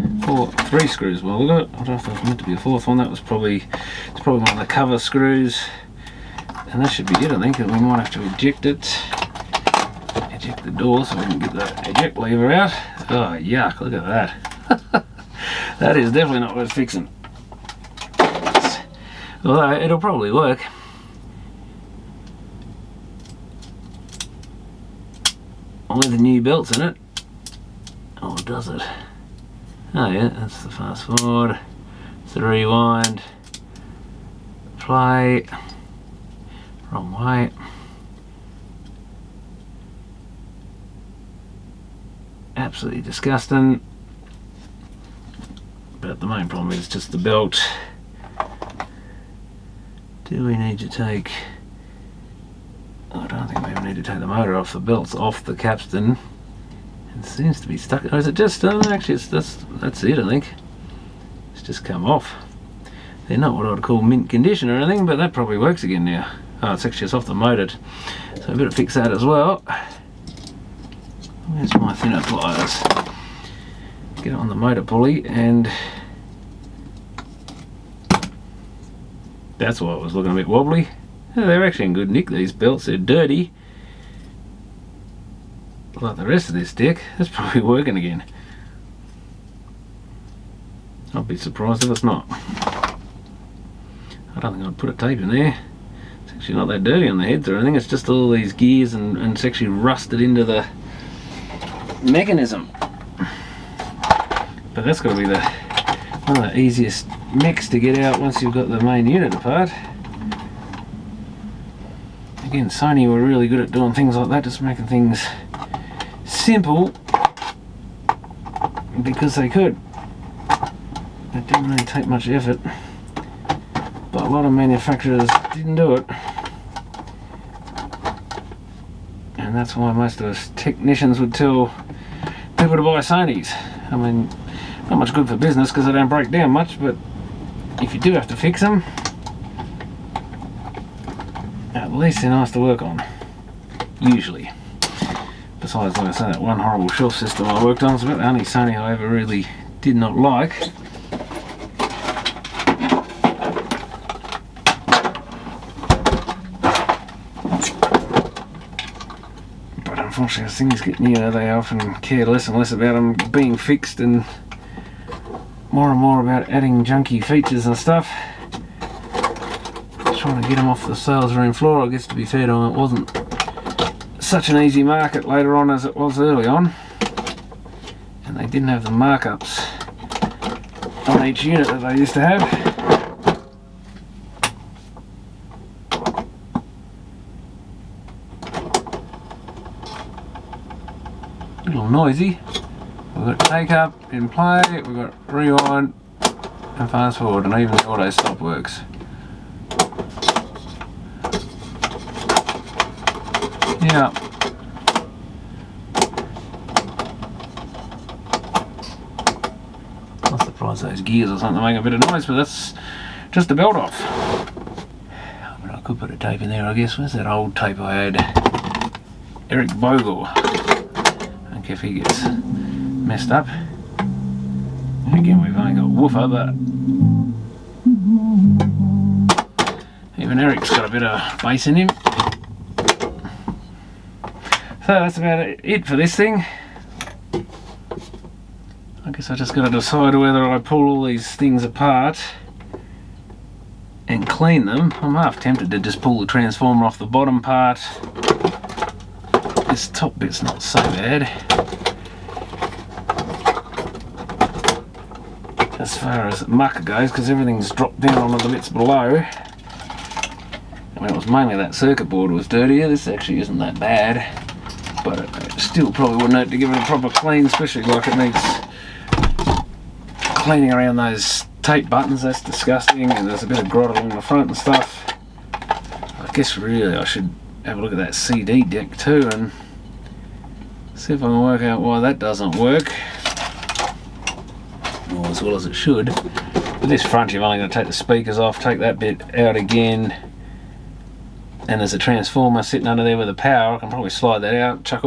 three screws. Well, look at it. I don't know if there was meant to be a fourth one. That was probably one of the cover screws, and that should be it. I think, and we might have to eject the door so we can get the eject lever out. Oh yuck! Look at that. That is definitely not worth fixing. Although it'll probably work. With the new belts in it. Oh, does it? Oh yeah, that's the fast forward. It's the rewind. Play. Wrong way. absolutely disgusting. But the main problem is just the belt. Do we need to take... I don't think we even need to take the motor off. The belt's off the capstan. It seems to be stuck. Oh, is it just... actually, that's it, I think. It's just come off. They're not what I'd call mint condition or anything, but that probably works again now. Oh, it's actually just off the motor. So I better fix that as well. Where's my thinner pliers? Get it on the motor pulley, and that's why it was looking a bit wobbly. Yeah, they're actually in good nick, these belts. They're dirty. Like the rest of this deck, that's probably working again. I'll be surprised if it's not. I don't think I'd put a tape in there. It's actually not that dirty on the heads or anything, it's just all these gears and it's actually rusted into the mechanism. But that's got to be one of the easiest mechs to get out once you've got the main unit apart. Again, Sony were really good at doing things like that, just making things simple because they could. It didn't really take much effort, but a lot of manufacturers didn't do it, and that's why most of us technicians would tell people to buy Sonys. I mean, not much good for business because they don't break down much, but if you do have to fix them, at least they're nice to work on, usually. Besides, like I say, that one horrible shelf system I worked on is about the only Sony I ever really did not like. But unfortunately, as things get newer, they often care less and less about them being fixed and more and more about adding junky features and stuff. Trying to get them off the sales room floor. I guess, to be fair to them, it wasn't such an easy market later on as it was early on, and they didn't have the markups on each unit that they used to have. A little noisy. We've got take up in play, we've got rewind and fast forward, and even the auto stop works. Yeah. I'm surprised those gears or something make a bit of noise, but that's just the belt off. I mean, I could put a tape in there, I guess. Where's that old tape I had? Eric Bogle. I don't care if he gets messed up. Again, we've only got woofer, but even Eric's got a bit of bass in him. So that's about it for this thing. I guess I just got to decide whether I pull all these things apart and clean them. I'm half tempted to just pull the transformer off the bottom part. This top bit's not so bad. As far as muck goes, because everything's dropped down onto the bits below. I mean, it was mainly that circuit board was dirtier. This actually isn't that bad. But it still probably wouldn't hurt to give it a proper clean, especially like it needs cleaning around those tape buttons. That's disgusting, and there's a bit of grot along the front and stuff. I guess really I should have a look at that CD deck too and see if I can work out why that doesn't work, or as well as it should. With this front, you've only got to take the speakers off, take that bit out again, and there's a transformer sitting under there with a power. I can probably slide that out, chuck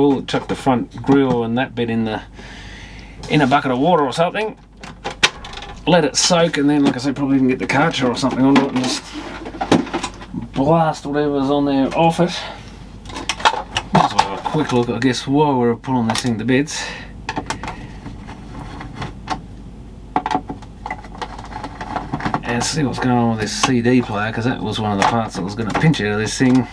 the front grille and that bit in a bucket of water or something, let it soak, and then, like I said, probably even get the cartridge or something onto it and just blast whatever's on there off it. Might as well have a quick look, I guess, while we're pulling this thing to bits. And see what's going on with this CD player, because that was one of the parts that was going to pinch out of this thing.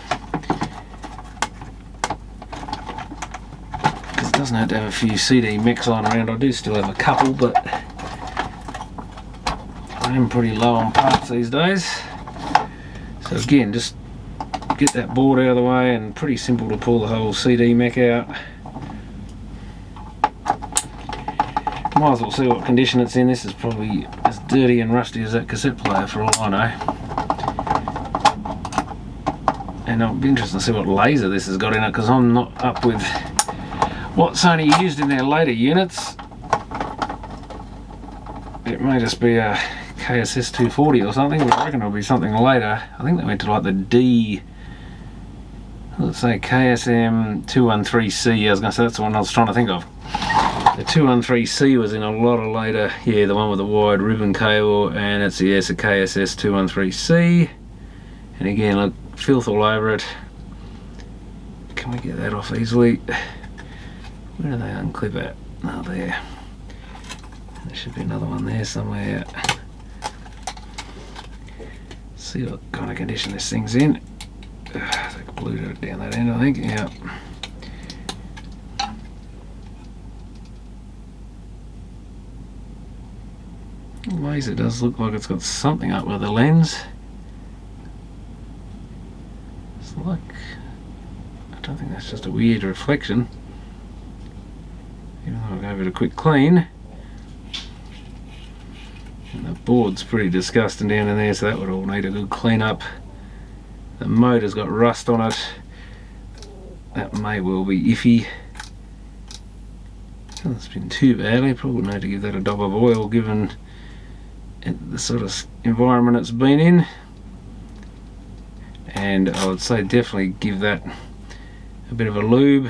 Because it doesn't have to have a few CD mechs lying around. I do still have a couple, but I am pretty low on parts these days. So again, just get that board out of the way, and pretty simple to pull the whole CD mech out. Might as well see what condition it's in. This is probably as dirty and rusty as that cassette player for all I know. And I'll be interested to see what laser this has got in it, because I'm not up with what Sony used in their later units. It may just be a KSS-240 or something, but I reckon it'll be something later. I think they went to like the D, let's say KSM-213C. I was going to say that's the one I was trying to think of. The 213C was in a lot of later, yeah, the one with the wide ribbon cable, and it's, yes, a KSS-213C. And again, look, filth all over it. Can we get that off easily? Where do they unclip at? Oh, there. There should be another one there somewhere. See what kind of condition this thing's in. They glued it down that end, I think. Yeah. The laser does look like it's got something up with the lens. It's like, I don't think that's just a weird reflection. Even though I gave it a quick clean. And the board's pretty disgusting down in there, so that would all need a good clean up. The motor's got rust on it. That may well be iffy. Doesn't spin too badly. Probably need to give that a dab of oil given the sort of environment it's been in. And I would say definitely give that a bit of a lube,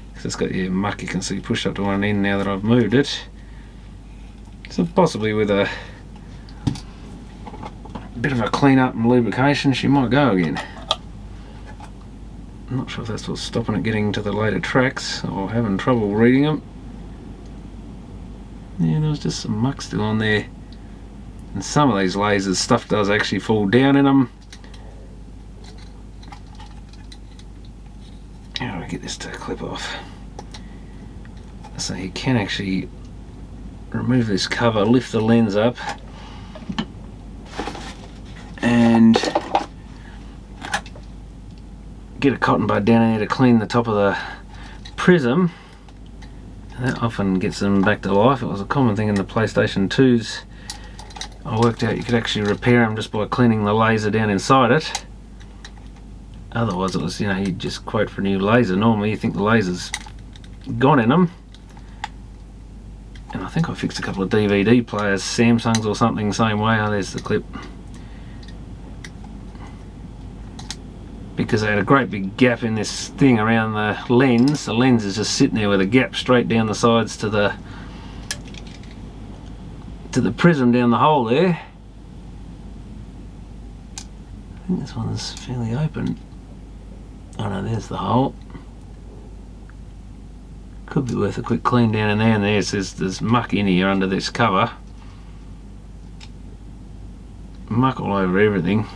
because it's got your muck, you can see, pushed up to one end now that I've moved it. So possibly with a bit of a clean up and lubrication she might go again. I'm not sure if that's what's stopping it getting to the later tracks or having trouble reading them. Yeah, there's just some muck still on there. And some of these lasers, stuff does actually fall down in them. How do I get this to clip off? So you can actually remove this cover, lift the lens up, and get a cotton bud down in there to clean the top of the prism. And that often gets them back to life. It was a common thing in the PlayStation 2s. I worked out you could actually repair them just by cleaning the laser down inside it. Otherwise it was, you know, you'd just quote for a new laser. Normally you think the laser's gone in them. And I think I fixed a couple of DVD players, Samsungs or something, same way. Oh, there's the clip. Because they had a great big gap in this thing around the lens. The lens is just sitting there with a gap straight down the sides to the prism down the hole there. I think this one's fairly open. Oh no, there's the hole. Could be worth a quick clean down in there, and there's muck in here under this cover. Muck all over everything.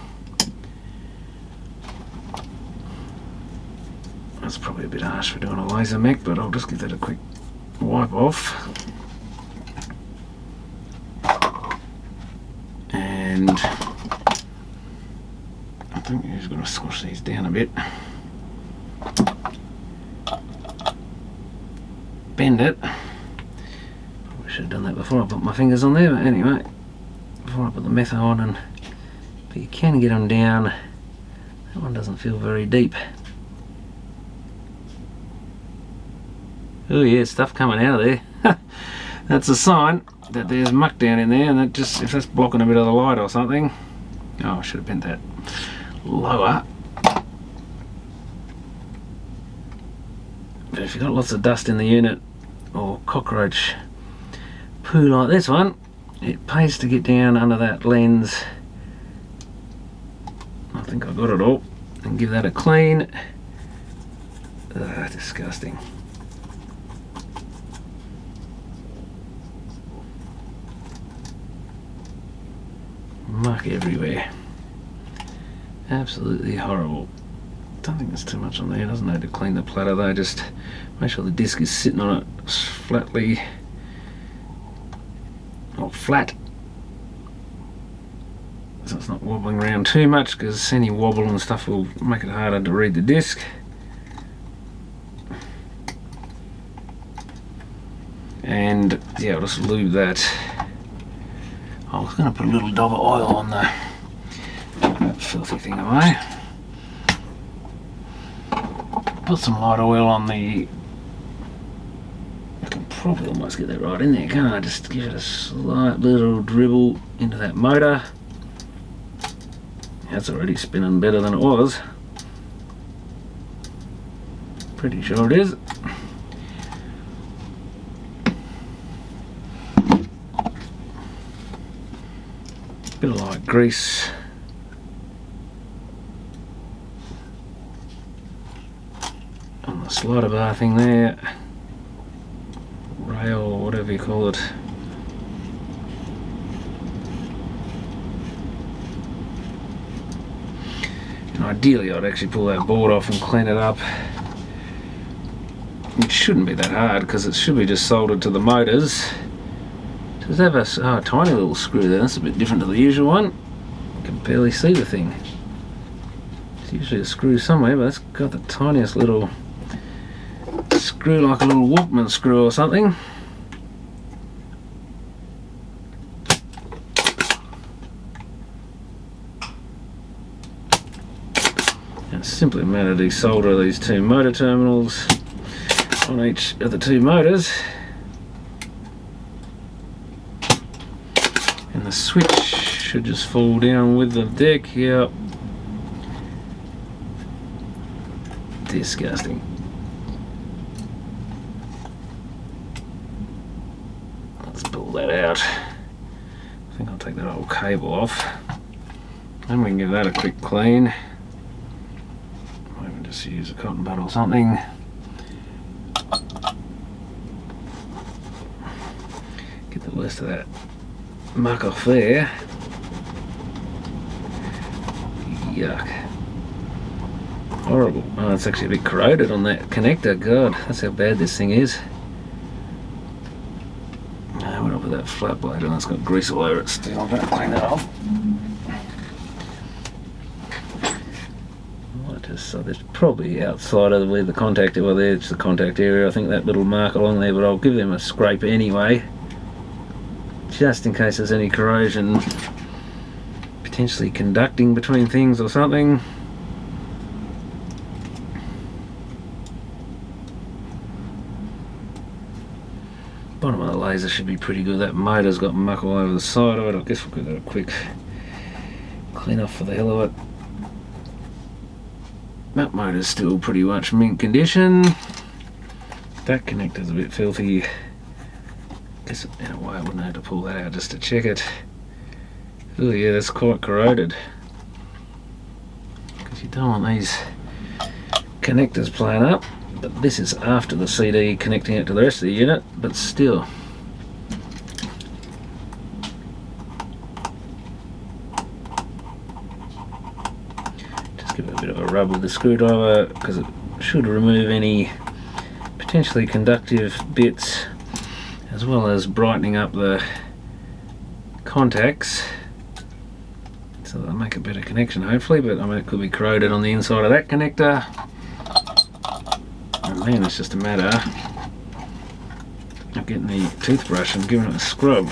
That's probably a bit harsh for doing a laser mech, but I'll just give that a quick wipe off. And I think we're just going to squash these down a bit. Bend it. Probably should have done that before I put my fingers on there, but anyway, before I put the metho on, but you can get them down. That one doesn't feel very deep. Oh yeah, stuff coming out of there. That's a sign that there's muck down in there, and that just, if that's blocking a bit of the light or something. Oh, I should have bent that lower. But if you've got lots of dust in the unit, or cockroach poo like this one, it pays to get down under that lens. I think I got it all. And give that a clean. Ugh, disgusting. Muck everywhere. Absolutely horrible. Don't think there's too much on there. Doesn't need to clean the platter though. Just make sure the disc is sitting on it flatly, or flat, so it's not wobbling around too much, because any wobble and stuff will make it harder to read the disc. and yeah, I'll just lube that. I was going to put a little dab of oil on that filthy thing away. Put some light oil on the... I can probably almost get that right in there, can't I? Just give it a slight little dribble into that motor. That's already spinning better than it was. Pretty sure it is. Bit of light grease. On the slider bar thing there. Rail or whatever you call it. And ideally I'd actually pull that board off and clean it up. It shouldn't be that hard because it should be just soldered to the motors. Does have a tiny little screw there. That's a bit different to the usual one. You can barely see the thing. It's usually a screw somewhere, but it's got the tiniest little screw, like a little Walkman screw or something. And it's simply a matter to desolder these two motor terminals on each of the two motors. And the switch should just fall down with the deck. Yep. Disgusting. Let's pull that out. I think I'll take that old cable off. And we can give that a quick clean. Maybe just use a cotton bud or something. Get the worst of that muck off there. Yuck. Horrible. Oh, it's actually a bit corroded on that connector. God, that's how bad this thing is. I went up with that flat blade and it's got grease all over it still. I'm going to clean that off. So there's probably outside of where the contact, well there's the contact area, I think that little mark along there, but I'll give them a scrape anyway. Just in case there's any corrosion potentially conducting between things or something. Bottom of the laser should be pretty good. That motor's got muck all over the side of it. I guess we'll give that a quick clean off for the hell of it. That motor's still pretty much mint condition. That connector's a bit filthy. Guess in a way I wouldn't have to pull that out just to check it. Oh yeah, that's quite corroded. Because you don't want these connectors playing up. But this is after the CD connecting it to the rest of the unit, but still. Just give it a bit of a rub with the screwdriver because it should remove any potentially conductive bits, as well as brightening up the contacts so they'll make a better connection hopefully. But I mean, it could be corroded on the inside of that connector. And then it's just a matter of getting the toothbrush and giving it a scrub.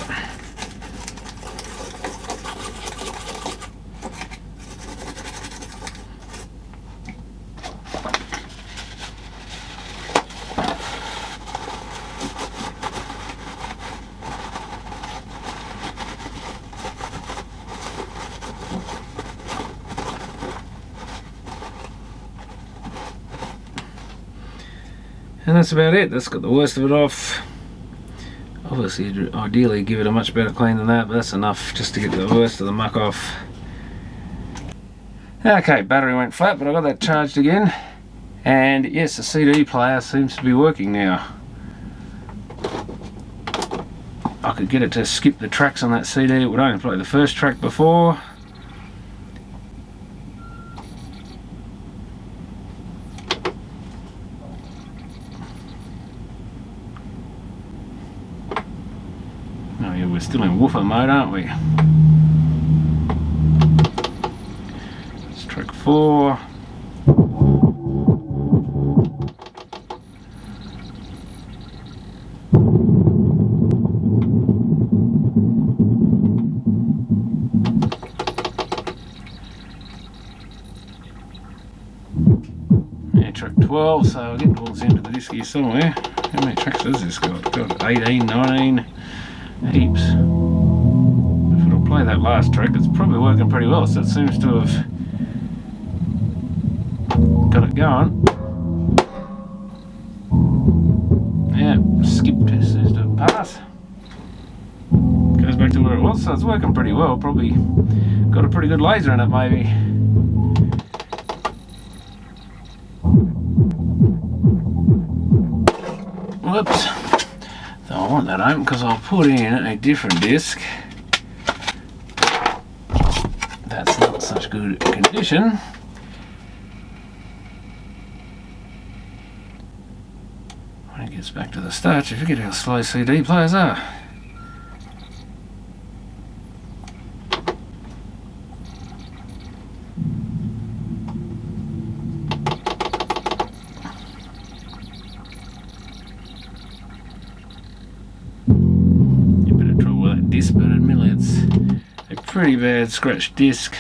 And that's about it. That's got the worst of it off. Obviously, ideally give it a much better clean than that, but that's enough just to get the worst of the muck off. Okay, battery went flat, but I got that charged again. And yes, the CD player seems to be working now. I could get it to skip the tracks on that CD. It would only play the first track before. Oh yeah, we're still in woofer mode, aren't we? It's track 4. track 12, so we're getting towards the end of the disc here somewhere. How many tracks has this got? It's got 18, 19, heaps. If it'll play that last track, it's probably working pretty well, so it seems to have got it going. Yeah, skip test seems to have passed. Goes back to where it was, so it's working pretty well. Probably got a pretty good laser in it, maybe. Whoops. So I want that open because I'll put in a different disc. That's not such good condition. When it gets back to the start, you forget how slow CD players are. Disc, but admittedly it's a pretty bad scratched disc.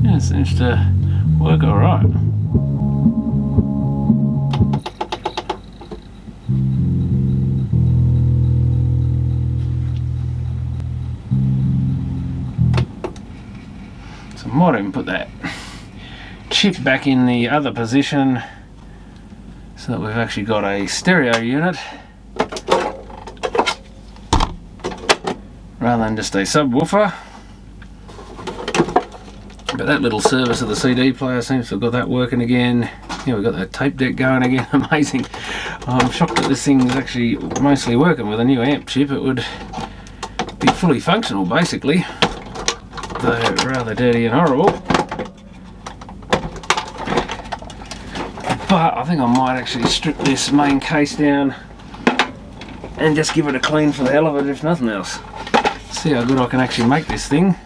Yeah, it seems to work alright. I might even put that chip back in the other position so that we've actually got a stereo unit rather than just a subwoofer. But that little service of the CD player seems to have got that working again. Yeah, we've got that tape deck going again. Amazing. I'm shocked that this thing is actually mostly working. With a new amp chip it would be fully functional basically. Though rather dirty and horrible. But I think I might actually strip this main case down and just give it a clean for the hell of it, if nothing else. See how good I can actually make this thing.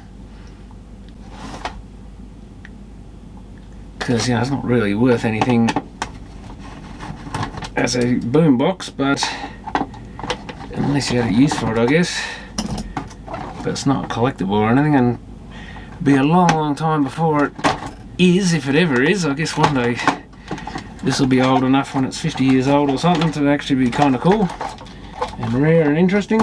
Because, you know, it's not really worth anything as a boombox, but unless you had a use for it, I guess. But it's not collectible or anything, and be a long time before it is, if it ever is. I guess one day this will be old enough when it's 50 years old or something to actually be kind of cool and rare and interesting.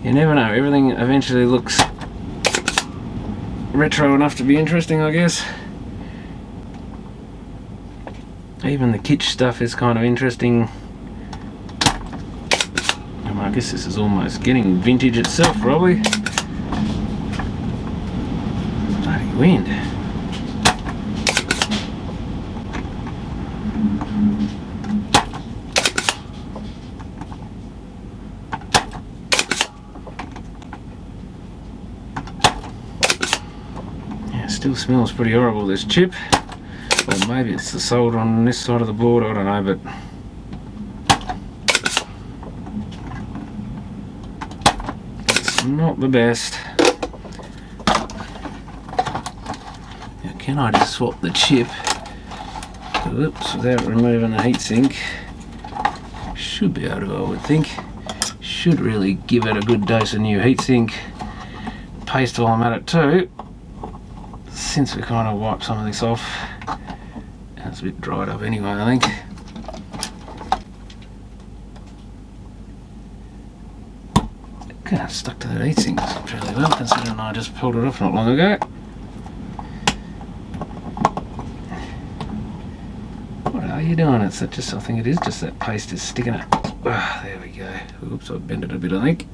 You never know, everything eventually looks retro enough to be interesting, I guess. Even the kitsch stuff is kind of interesting. I guess this is almost getting vintage itself, probably. Bloody wind. Yeah, it still smells pretty horrible, this chip. Or maybe it's the solder on this side of the board, I don't know, but not the best. Now, can I just swap the chip? Oops, without removing the heatsink? Should be able to, I would think. Should really give it a good dose of new heatsink paste while I'm at it too. Since we kind of wiped some of this off, and it's a bit dried up anyway, I think. Okay, it's stuck to that heatsink fairly well, considering I just pulled it off not long ago. What are you doing? It's just, I think it is just that paste is sticking it. Ah, there we go. Oops, I've bent it a bit, I think.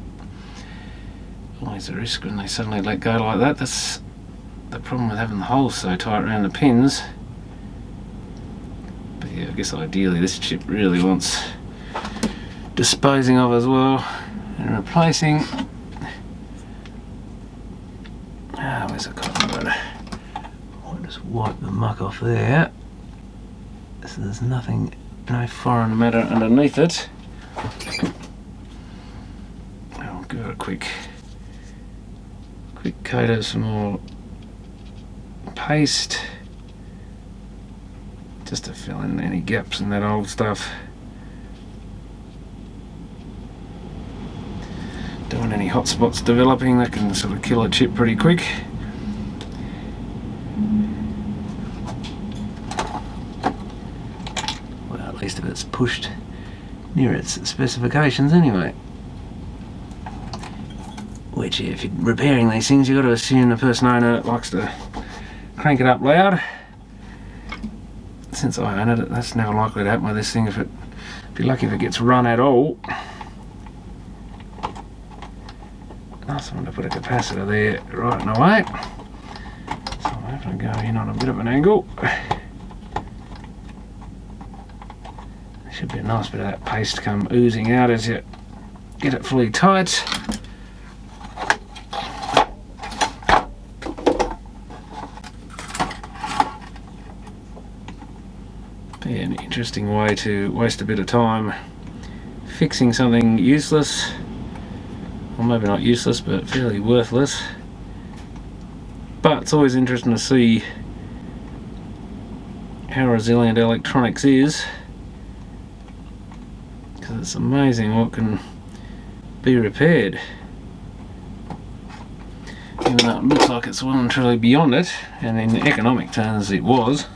Always a risk when they suddenly let go like that. That's the problem with having the holes so tight around the pins. But yeah, I guess ideally this chip really wants disposing of as well. And replacing. Where's the cotton bud? I'll just wipe the muck off there so there's nothing no foreign matter underneath it. I'll give it a quick coat of some more paste just to fill in any gaps in that old stuff. Don't want any hot spots developing, that can sort of kill a chip pretty quick. Well, at least if it's pushed near its specifications anyway. Which, if you're repairing these things, you've got to assume the person owner likes to crank it up loud. Since I own it, that's never likely to happen with this thing. If you're lucky if it gets run at all. Nice one to put a capacitor there right in the way. So I'm going to go in on a bit of an angle. There should be a nice bit of that paste come oozing out as you get it fully tight. Yeah, an interesting way to waste a bit of time fixing something useless. Well, maybe not useless, but fairly worthless. But it's always interesting to see how resilient electronics is, because it's amazing what can be repaired. Even though it looks like it's well and truly beyond it, and in economic terms it was,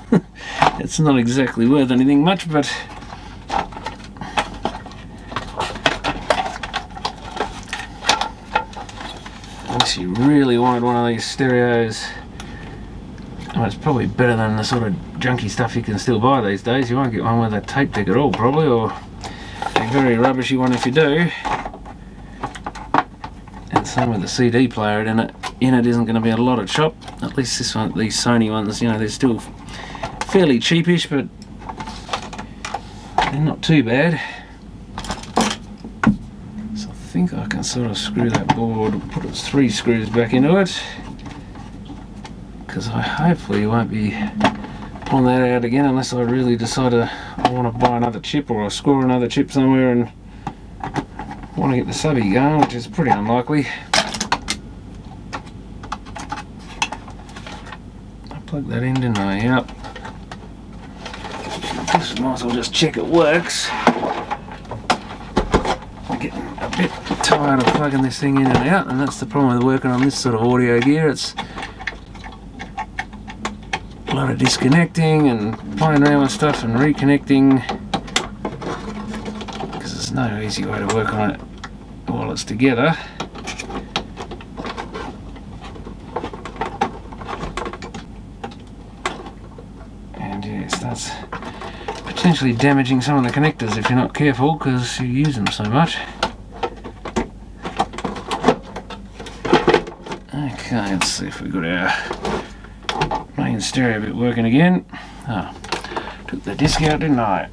it's not exactly worth anything much, but unless you really wanted one of these stereos, well, it's probably better than the sort of junky stuff you can still buy these days. You won't get one with a tape deck at all probably, or a very rubbishy one if you do. And same with the CD player in it isn't going to be a lot of chop. At least this one, these Sony ones, you know, they're still fairly cheapish, but they're not too bad. So I think I can sort of screw that board, put its 3 screws back into it, because I hopefully won't be pulling that out again unless I really decide I want to buy another chip, or I score another chip somewhere and want to get the subby going, which is pretty unlikely. I plugged that in, didn't I? Yep. Just might as well just check it works. I'm getting a bit tired of plugging this thing in and out, and that's the problem with working on this sort of audio gear. It's a lot of disconnecting and playing around with stuff and reconnecting, because there's no easy way to work on it while it's together. And yes, that's potentially damaging some of the connectors if you're not careful, because you use them so much. Okay, let's see if we've got our main stereo bit working again. Oh, took the disc out, didn't I?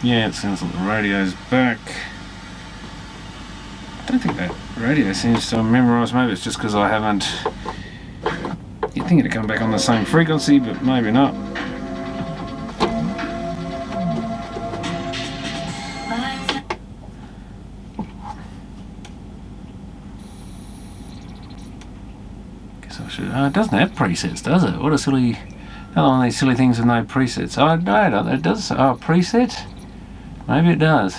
Yeah, it sounds like the radio's back. I don't think that radio seems to have memorised. Maybe it's just because I haven't... You'd think it'd come back on the same frequency, but maybe not. Guess I should... it doesn't have presets, does it? What a silly... Another one of these silly things with no presets. Oh, no, it does. Oh, preset? Maybe it does.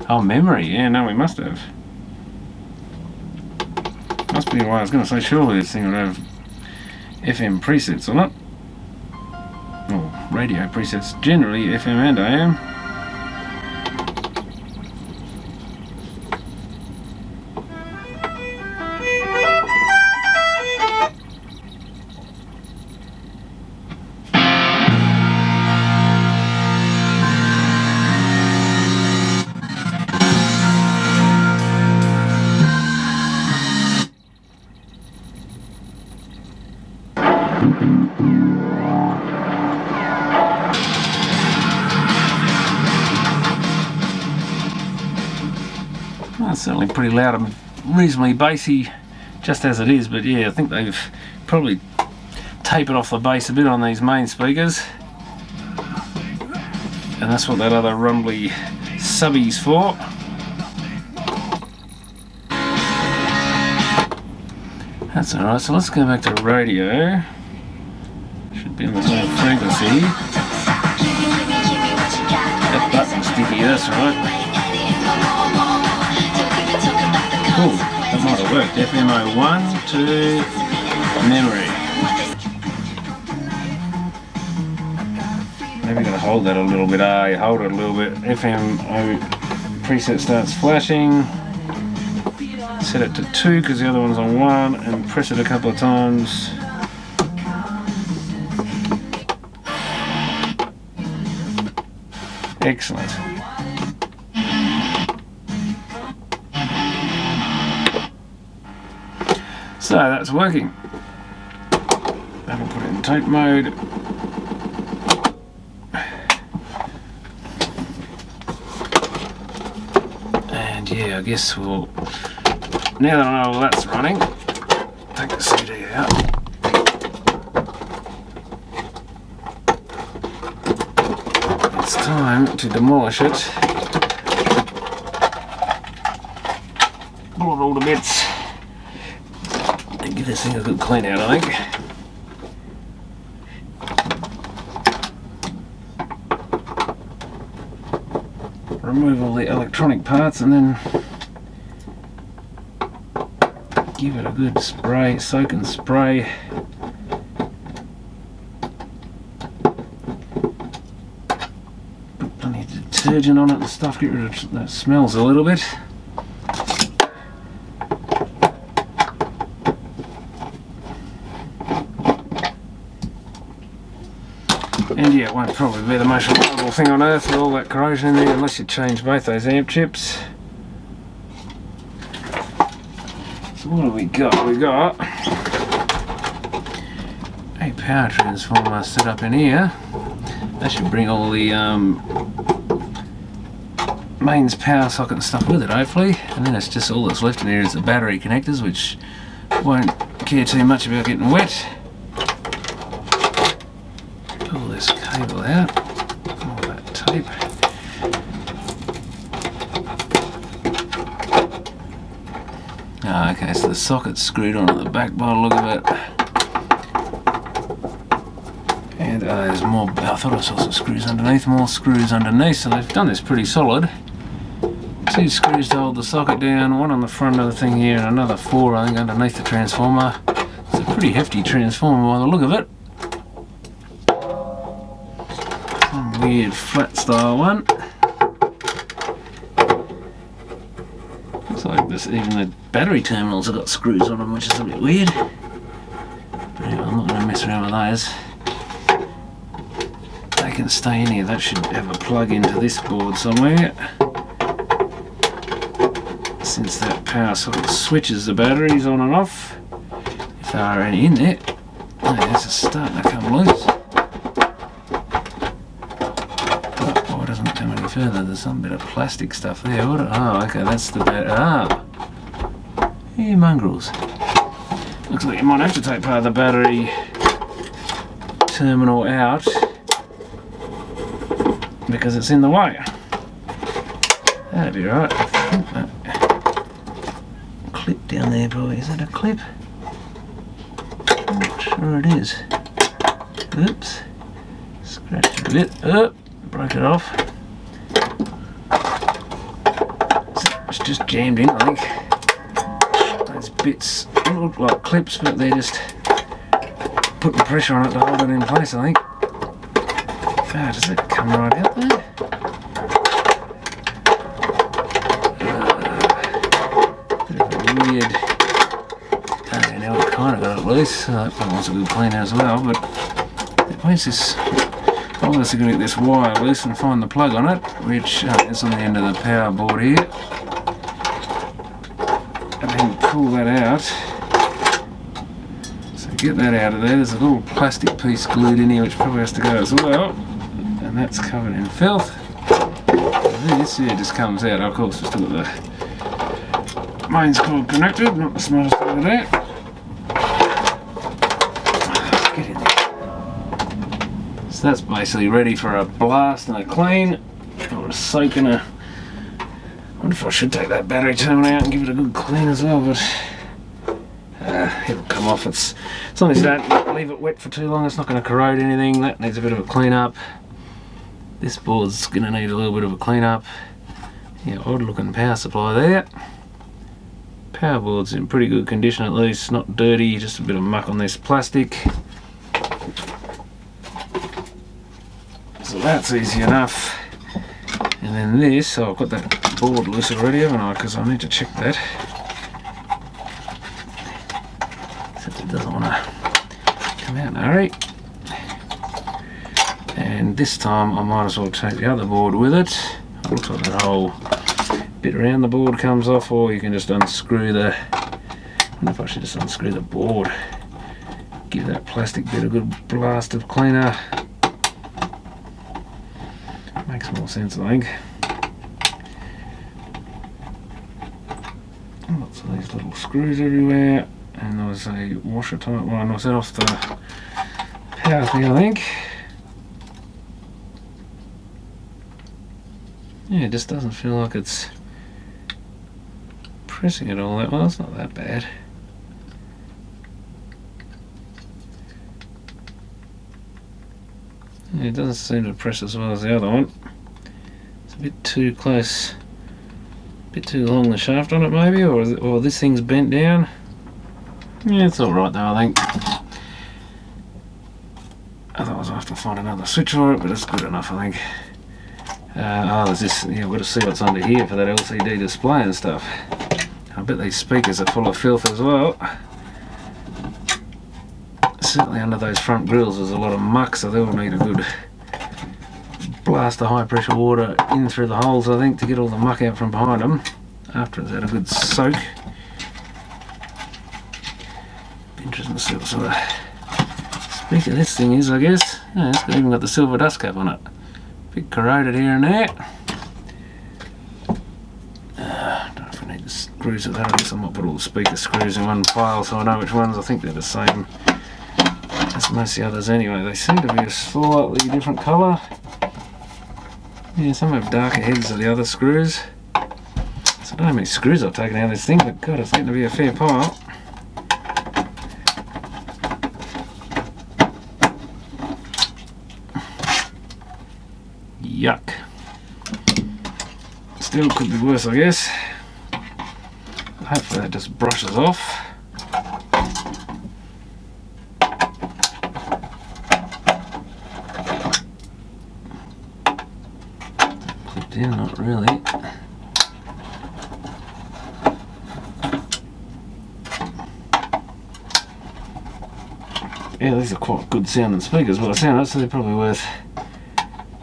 Oh, memory. Yeah, no, we must have. Must be why I was going to say, surely this thing would have FM presets on it. Or radio presets, generally FM and AM. Well, it's certainly pretty loud and reasonably bassy just as it is, but yeah, I think they've probably tapered off the bass a bit on these main speakers, and that's what that other rumbly subby's for. That's alright, so let's go back to radio. Should be on the same frequency. That button's sticky, that's right. Cool, that might have worked. FMO 1 to memory. Maybe gotta hold that a little bit. You hold it a little bit. FMO preset starts flashing. Set it to 2 because the other one's on 1, and press it a couple of times. Excellent. So that's working. That'll put it in tape mode. And yeah, I guess we'll, now that I know that's running, take the CD out. It's time to demolish it. Pull it all to bits. And give this thing a good clean out, I think. Remove all the electronic parts and then give it a good spray, soak and spray. Put plenty of detergent on it and stuff, get rid of that smells a little bit. And yeah, it won't probably be the most reliable thing on earth with all that corrosion in there unless you change both those amp chips. So what do we got? We got a power transformer set up in here. That should bring all the mains power socket and stuff with it, hopefully. And then it's just all that's left in here is the battery connectors, which won't care too much about getting wet. Pull this cable out, all that tape. Okay, so the socket's screwed on at the back by the look of it. And there's more, I thought I saw some screws underneath, more screws underneath, so they've done this pretty solid. 2 screws to hold the socket down, 1 on the front of the thing here, and another 4 I think underneath the transformer. It's a pretty hefty transformer by the look of it. Some weird flat style one. Looks like this, even the battery terminals have got screws on them, which is a bit weird. But anyway, I'm not going to mess around with those. They can stay in here. That should have a plug into this board somewhere. Since that power socket switches the batteries on and off, if there are any in there. Oh, this is starting to come loose. Oh, it doesn't come any further. There's some bit of plastic stuff there. Oh, okay, that's the battery. Ah, yeah, mongrels. Looks like you might have to take part of the battery terminal out because it's in the way. That'd be right. I think that clip down there, probably. Is that a clip? I'm not sure it is. Oops. Scratched it a bit. Oh, broke it off. It's just jammed in, I think. Those bits look like clips, but they're just putting pressure on it to hold it in place, I think. Ah, does it come right out there? Bit of a weird. Okay, now we've kind of got it loose. That probably wants a good clean as well, but where's this? Obviously going to get this wire loose and find the plug on it, which is on the end of the power board here. And then pull that out. So get that out of there. There's a little plastic piece glued in here which probably has to go as well. And that's covered in filth. And this here just comes out. Of course, we've still got the mains cord connected, not the smartest thing to do. Get in there. So that's basically ready for a blast and a clean, or a soak and a... I wonder if I should take that battery terminal out and give it a good clean as well, but it'll come off. As long as you don't leave it wet for too long, it's not going to corrode anything. That needs a bit of a clean up. This board's going to need a little bit of a clean up. Yeah, odd looking power supply there. Power board's in pretty good condition at least, not dirty, just a bit of muck on this plastic. So that's easy enough. And then this, oh, I've got that board loose already, haven't I? Because I need to check that. Except it doesn't want to come out in a hurry. And this time I might as well take the other board with it. It looks like that whole bit around the board comes off, or you can just unscrew the... I wonder if I should just unscrew the board. Give that plastic bit a good blast of cleaner. Makes more sense, I think. Lots of these little screws everywhere, and there was a washer type one. Was that off the power thing, I think? Yeah, it just doesn't feel like it's pressing it all that well. It's not that bad. Yeah, it doesn't seem to press as well as the other one. It's a bit too close, a bit too long the shaft on it maybe, or this thing's bent down. Yeah, it's alright though, I think. Otherwise I'll have to find another switch for it, but it's good enough, I think. Oh, there's this, yeah, I've got to see what's under here for that LCD display and stuff. I bet these speakers are full of filth as well. Certainly under those front grills there's a lot of muck, so they'll need a good blast of high pressure water in through the holes, I think, to get all the muck out from behind them after it's had a good soak. Interesting to see what sort of speaker this thing is, I guess. Yeah, it's even got the silver dust cap on it. Bit corroded here and there. I don't know if I need the screws of that. I guess I might put all the speaker screws in one pile so I know which ones. I think they're the same as most of the others anyway. They seem to be a slightly different colour. Yeah, some have darker heads than the other screws. So I don't know how many screws I've taken out of this thing, but God, it's getting to be a fair pile. Yuck. Still could be worse, I guess. Hopefully that just brushes off. Clipped in, not really. Yeah, these are quite good sounding speakers, but I sound it, so they're probably worth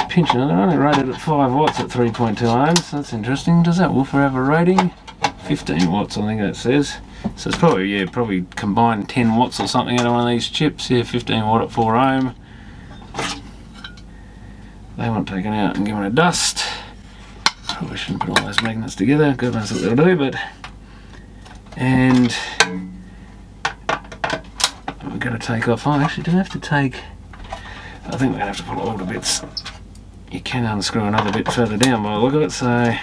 pinching. They're only rated at 5 watts at 3.2 ohms. That's interesting. Does that woofer have a rating? 15 watts, I think that says. So it's probably, yeah, probably combined 10 watts or something out of one of these chips. Yeah, 15 watt at 4 ohm. They want taken out and given a dust. Probably shouldn't put all those magnets together. God knows what they'll do, but... And... we're going to take off. Oh, actually, do we have to take... I think we're going to have to pull all the bits. You can unscrew another bit further down by the look of it, so...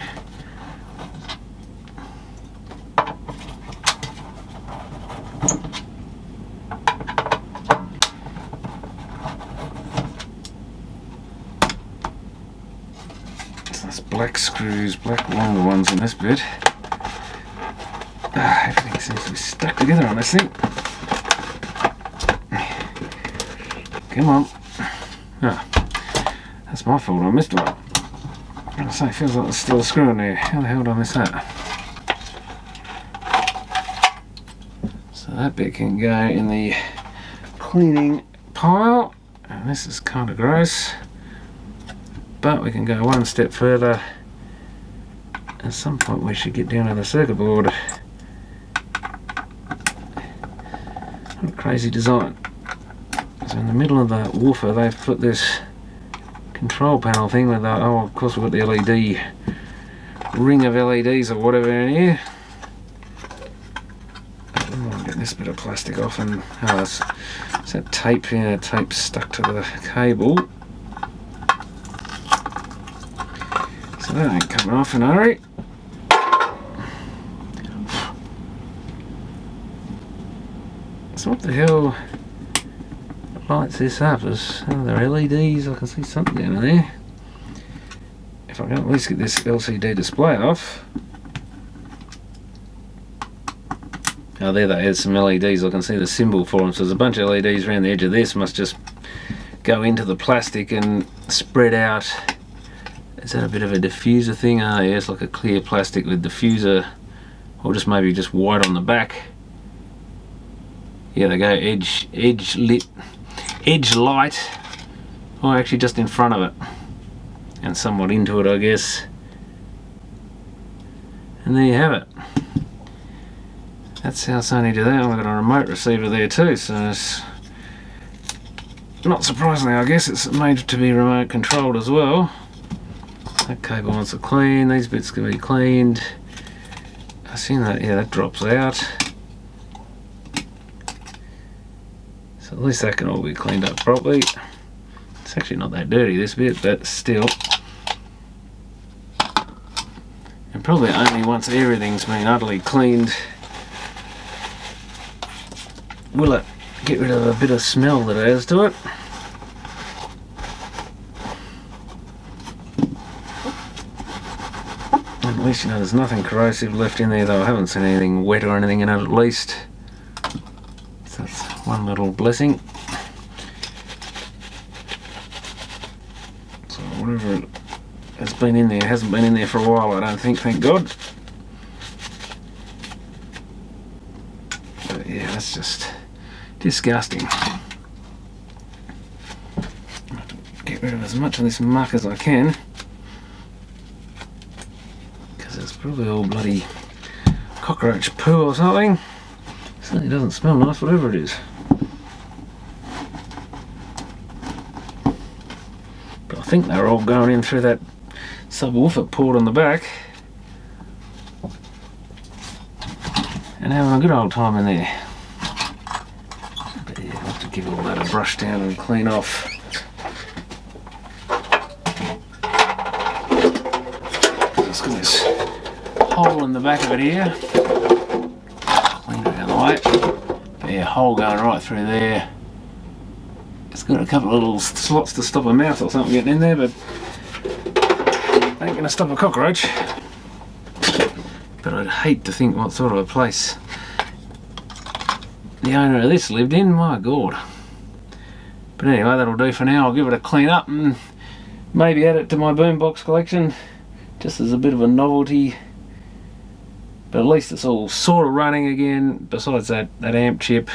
So that's black screws, black longer ones in this bit. Everything seems to be stuck together on this thing. Come on. Ah, that's my fault, I missed one. I say, it feels like there's still a screw in there. How the hell did I miss that? So that bit can go in the cleaning pile, and this is kind of gross. But we can go one step further. At some point we should get down to the circuit board. What a crazy design. So in the middle of the woofer they've put this control panel thing with the, oh, of course we've got the LED ring of LEDs or whatever in here. this bit of plastic off, and oh, it's that tape, yeah, tape stuck to the cable. So that ain't coming off in a hurry. So what the hell lights this up? Is there LEDs? I can see something down in there. If I can at least get this LCD display off. Oh, there they had some LEDs. I can see the symbol for them. So there's a bunch of LEDs around the edge of this. Must just go into the plastic and spread out. Is that a bit of a diffuser thing? Oh yeah, it's like a clear plastic with diffuser, or just maybe just white on the back. Yeah, they go edge light, or actually just in front of it, and somewhat into it, I guess. And there you have it. That's how Sony do that. I've got a remote receiver there too, so it's not surprisingly, I guess it's made to be remote controlled as well. That cable wants to clean, these bits can be cleaned. I've seen that, yeah, that drops out. So at least that can all be cleaned up properly. It's actually not that dirty, this bit, but still. And probably only once everything's been utterly cleaned will it get rid of a bit of smell that it has to it. At least, you know, there's nothing corrosive left in there, though I haven't seen anything wet or anything in it at least. So that's one little blessing. So whatever has been in there hasn't been in there for a while, I don't think, thank God. But yeah, that's just disgusting. I have to get rid of as much of this muck as I can. It's probably all bloody cockroach poo or something. Certainly doesn't smell nice, whatever it is. But I think they're all going in through that subwoofer port on the back and having a good old time in there. But yeah, I'll have to give all that a brush down and clean off. Let's get this hole in the back of it here. Clean it out of the way. But yeah, hole going right through there. It's got a couple of little slots to stop a mouse or something getting in there, but ain't going to stop a cockroach. But I'd hate to think what sort of a place the owner of this lived in, my God. But anyway, that'll do for now. I'll give it a clean up and maybe add it to my Boombox collection, just as a bit of a novelty. But at least it's all sort of running again, besides that amp chip.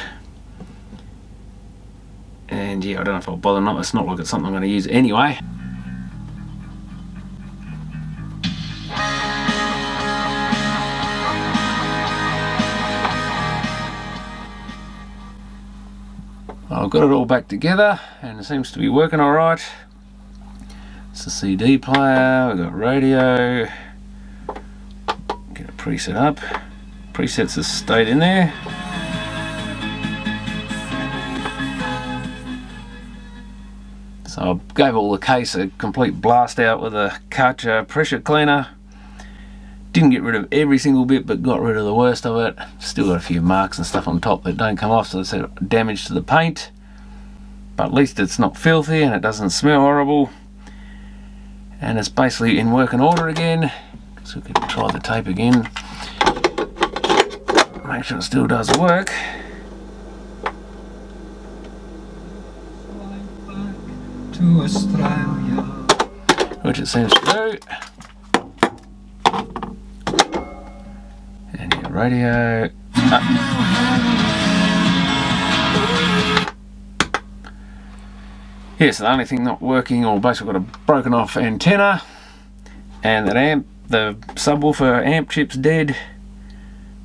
And yeah, I don't know if I'll bother or not. It's not like it's something I'm going to use anyway. I've got it all back together and it seems to be working alright. It's a CD player, we've got radio. Get it preset up. Presets have stayed in there. So I gave all the case a complete blast out with a Karcher pressure cleaner. Didn't get rid of every single bit, but got rid of the worst of it. Still got a few marks and stuff on top that don't come off, so it's damage to the paint. But at least it's not filthy and it doesn't smell horrible. And it's basically in working order again. So we can try the tape again. Make sure it still does work. To Australia, which it seems to do. And your radio. Yes, the only thing not working, or basically got a broken off antenna, and that amp, the subwoofer amp chip's dead.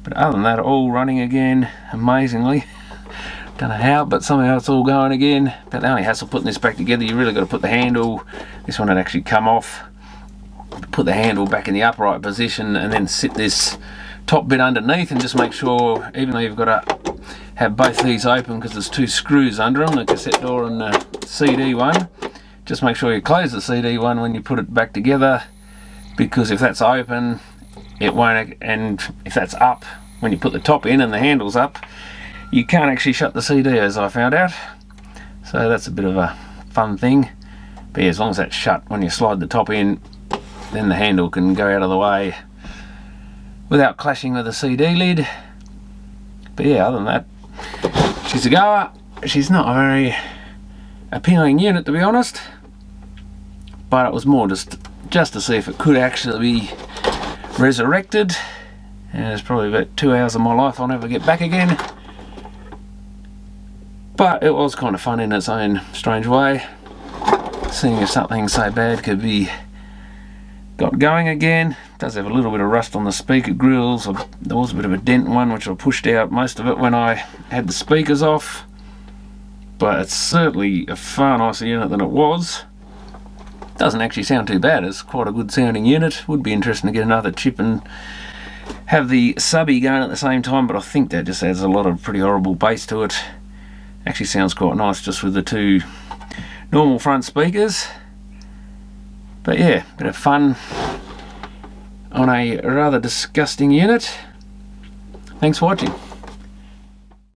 But other than that, all running again, amazingly. Don't know how, but somehow it's all going again. But the only hassle putting this back together, you really got to put the handle, this one had actually come off, put the handle back in the upright position and then sit this top bit underneath, and just make sure, even though you've got to have both these open because there's two screws under them, the cassette door and the CD one, just make sure you close the CD one when you put it back together, because if that's open it won't, and if that's up when you put the top in and the handle's up, you can't actually shut the CD, as I found out. So that's a bit of a fun thing. But yeah, as long as that's shut when you slide the top in, then the handle can go out of the way without clashing with the CD lid. But yeah, other than that, she's a goer. She's not a very appealing unit, to be honest, but it was more just to see if it could actually be resurrected. And it's probably about 2 hours of my life I'll never get back again, but it was kind of fun in its own strange way, seeing if something so bad could be got going again. It does have a little bit of rust on the speaker grills. There was a bit of a dent in one which I pushed out most of it when I had the speakers off, but it's certainly a far nicer unit than it was. Doesn't actually sound too bad. It's quite a good sounding unit. Would be interesting to get another chip and have the subby going at the same time, but I think that just adds a lot of pretty horrible bass to it. Actually sounds quite nice just with the two normal front speakers. But yeah, bit of fun on a rather disgusting unit. Thanks for watching.